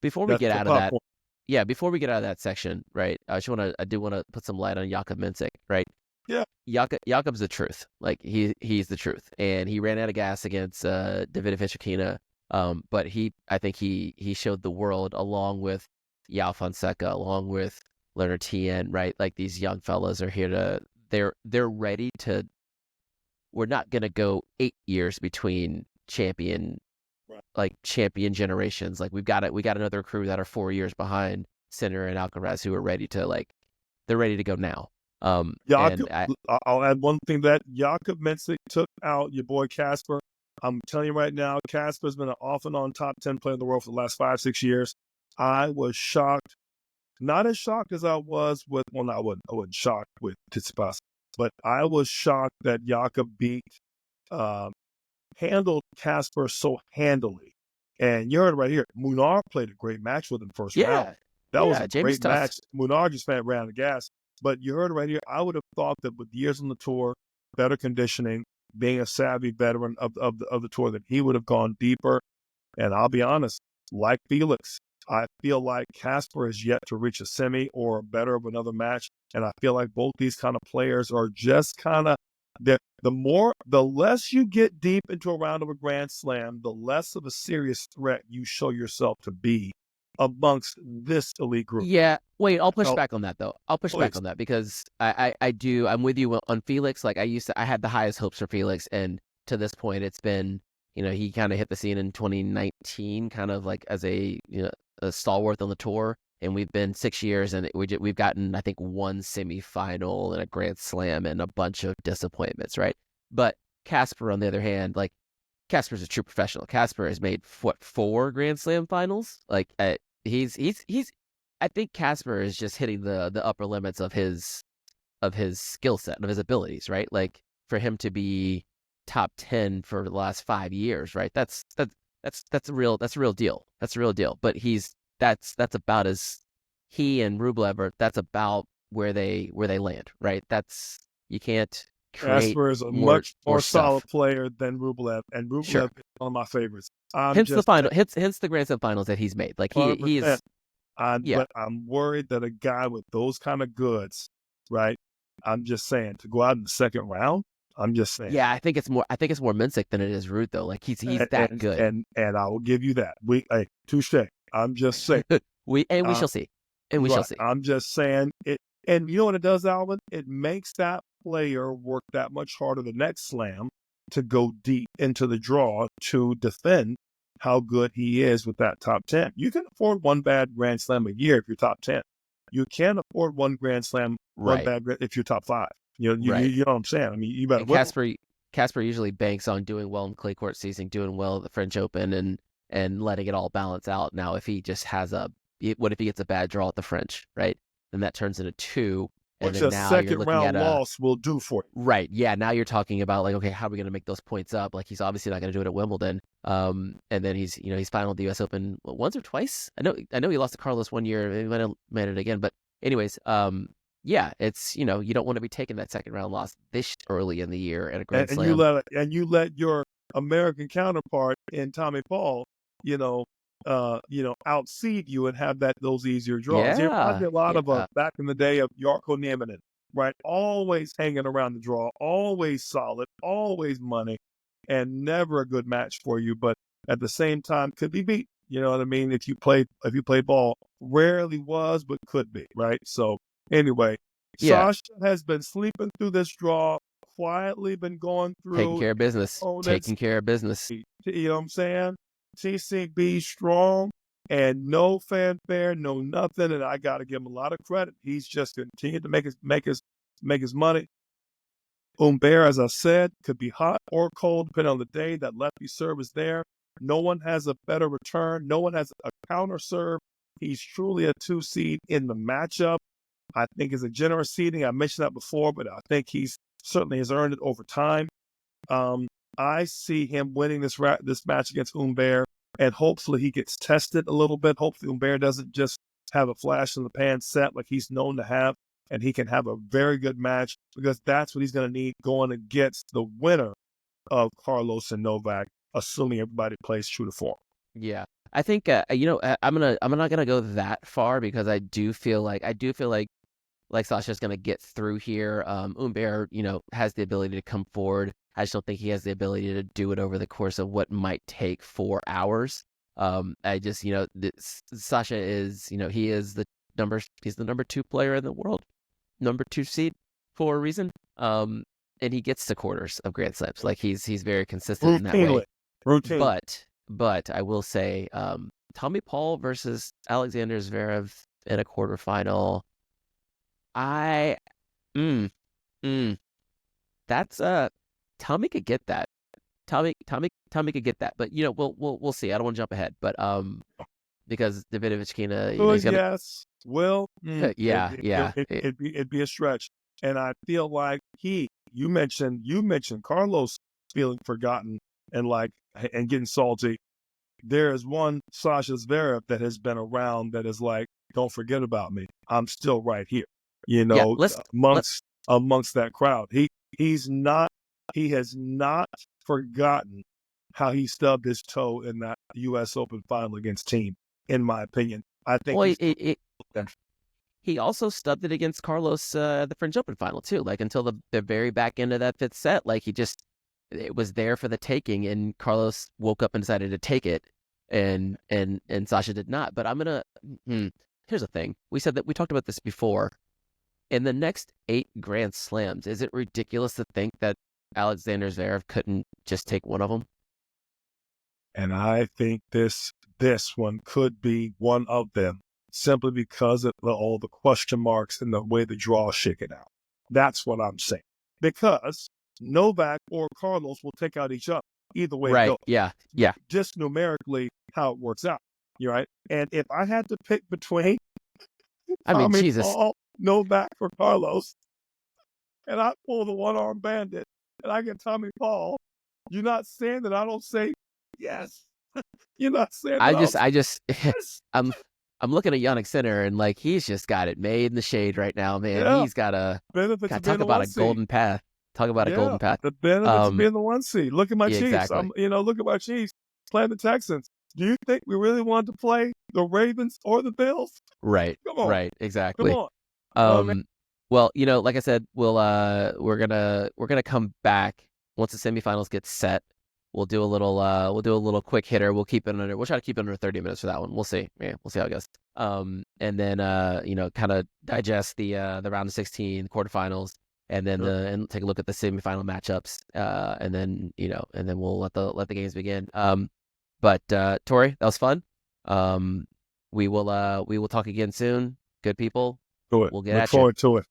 Speaker 1: Before we get out of that, before we get out of that section, right? I do want to put some light on Jakub Mensik, right?
Speaker 2: Yeah.
Speaker 1: Jakub's the truth. Like he's the truth, and he ran out of gas against Davidovich Fokina. But I think he showed the world, along with Yao Fonseca, along with Lerner Tien, right? Like these young fellas are here to they're ready to. We're not gonna go 8 years between champion generations. Like we got another crew that are 4 years behind Sinner and Alcaraz who are ready to they're ready to go now.
Speaker 2: I'll add one thing that Jakub Mensik took out your boy Casper. I'm telling you right now, Casper's been an off and on top 10 player in the world for the last 5-6 years. I was shocked, not as shocked as I was with, well, I wasn't shocked with Tsitsipas, but I was shocked that Jakub handled Casper so handily. And you heard it right here. Munar played a great match with him first round. That was a great match. Munar just ran the gas. But you heard it right here. I would have thought that with years on the tour, better conditioning, being a savvy veteran of the tour, that he would have gone deeper. And I'll be honest, like Felix, I feel like Casper is yet to reach a semi or better of another match. And I feel like both these kind of players are just kind of, the less you get deep into a round of a Grand Slam, the less of a serious threat you show yourself to be amongst this elite group.
Speaker 1: Yeah, wait, I'll push back on that though. I'll push back on that because I'm with you on Felix. Like I had the highest hopes for Felix, and to this point it's been, he kind of hit the scene in 2019, kind of like as a stalwart on the tour, and we've been 6 years, and we've gotten, I think, one semifinal and a Grand Slam and a bunch of disappointments, right? But Casper, on the other hand, like Casper's a true professional. Casper has made 4 Grand Slam finals. Like he's I think Casper is just hitting the upper limits of his skill set, of his abilities, right? Like for him to be top 10 for the last 5 years, right? That's a real deal. That's a real deal. But that's about as he and Rublev that's about where they land, right? You can't create.
Speaker 2: Casper is a much more solid player than Rublev, and Rublev is one of my favorites.
Speaker 1: Hence the Grand Slam finals that he's made. Like he is.
Speaker 2: But I'm worried that a guy with those kind of goods, right? I'm just saying, to go out in the second round. I'm just saying.
Speaker 1: Yeah, I think it's more Mensik than it is Ruud though. Like he's that good.
Speaker 2: And I will give you that. Touche. I'm just saying.
Speaker 1: we shall see. And we shall see.
Speaker 2: I'm just saying it. And you know what it does, Alvin? It makes that player work that much harder the next slam to go deep into the draw to defend how good he is with that top 10. You can afford one bad Grand Slam a year if you're top 10. You can't afford one Grand Slam, one bad if you're top 5. You know what I'm saying? I mean, you better.
Speaker 1: Casper usually banks on doing well in clay court season, doing well at the French Open, and letting it all balance out. Now, if he just what if he gets a bad draw at the French, right? Then that turns into 2. And
Speaker 2: which
Speaker 1: then
Speaker 2: a
Speaker 1: now
Speaker 2: second round loss will do for you.
Speaker 1: Right. Yeah. Now you're talking about like, okay, how are we going to make those points up? Like he's obviously not going to do it at Wimbledon. And then he's finaled the U.S. Open once or twice. I know he lost to Carlos one year. He might have made it again. But anyways, yeah, it's you don't want to be taking that second round loss this early in the year at a Grand Slam.
Speaker 2: You let your American counterpart in Tommy Paul, outseed you and have those easier draws.
Speaker 1: Yeah,
Speaker 2: I did a lot of back in the day of Jarkko Nieminen, right? Always hanging around the draw, always solid, always money, and never a good match for you. But At the same time, could be beat. You know what I mean? If you play ball, rarely was, but could be, right? So anyway,
Speaker 1: Yeah,
Speaker 2: Sasha has been sleeping through this draw, quietly been going
Speaker 1: taking
Speaker 2: through
Speaker 1: care of business.
Speaker 2: opponents.
Speaker 1: Taking care of business.
Speaker 2: You know what I'm saying? TCB strong and no fanfare, no nothing. And I got to give him a lot of credit. He's just continued to make his money. Humbert, as I said, could be hot or cold depending on the day. That lefty serve is there. No one has a better return. No one has a counter serve. He's truly a 2 seed in the matchup. I think it's a generous seeding. I mentioned that before, but I think he's certainly has earned it over time. I see him winning this match against Humbert, and hopefully he gets tested a little bit. Hopefully Humbert doesn't just have a flash in the pan set like he's known to have, and he can have a very good match, because that's what he's going to need going against the winner of Carlos and Novak, assuming everybody plays true to form.
Speaker 1: Yeah, I think I'm not gonna go that far, because I do feel like Sasha's gonna get through here. Humbert, has the ability to come forward. I just don't think he has the ability to do it over the course of what might take 4 hours. Sasha is, he's the number 2 player in the world, number 2 seed for a reason. And he gets to quarters of Grand Slams. Like he's very consistent in that way.
Speaker 2: Routine.
Speaker 1: But I will say, Tommy Paul versus Alexander Zverev in a quarterfinal. That's Tommy could get that. Tommy could get that. But we'll see. I don't want to jump ahead, but because Davidovich he's gonna.
Speaker 2: Yes. Well,
Speaker 1: yeah.
Speaker 2: It'd be a stretch, and I feel like you mentioned Carlos feeling forgotten and getting salty. There is one Sasha Zverev that has been around that is like, don't forget about me. I'm still right here. Amongst that crowd. He has not forgotten how he stubbed his toe in that U.S. Open final against Team, in my opinion. I think
Speaker 1: he also stubbed it against Carlos the French Open final too, like until the very back end of that 5th set. Like it was there for the taking, and Carlos woke up and decided to take it, and Sasha did not. But here's the thing. We talked about this before. In the next 8 Grand Slams, is it ridiculous to think that Alexander Zverev couldn't just take one of them?
Speaker 2: And I think this one could be one of them, simply because of all the question marks and the way the draw is shaking out. That's what I'm saying. Because Novak or Carlos will take out each other. Either way it goes.
Speaker 1: Yeah.
Speaker 2: Just numerically how it works out. You're right. And if I had to pick between
Speaker 1: Jesus.
Speaker 2: Paul, Novak or Carlos, and I pull the one-arm bandit and I get Tommy Paul, you're not saying that I don't say yes. You're not saying that
Speaker 1: I'm looking at Jannik Sinner, and like he's just got it made in the shade right now, man.
Speaker 2: Yeah.
Speaker 1: He's got talk about a golden path. Talk about a golden path.
Speaker 2: The benefits of being the 1 seed. Look at my Chiefs.
Speaker 1: Exactly.
Speaker 2: Look at my Chiefs playing the Texans. Do you think we really wanted to play the Ravens or the Bills?
Speaker 1: Right.
Speaker 2: Come on.
Speaker 1: Right. Exactly.
Speaker 2: Come on.
Speaker 1: Well, like I said, we're gonna come back once the semifinals get set. We'll do a little quick hitter. We'll try to keep it under 30 minutes for that one. We'll see. Yeah, we'll see how it goes. And then kind of digest the round of 16 quarterfinals, and then and take a look at the semifinal matchups. And then we'll let the games begin. But Torrey, that was fun. We will talk again soon. Good people.
Speaker 2: Do it.
Speaker 1: We'll get
Speaker 2: Look
Speaker 1: at you.
Speaker 2: forward to it.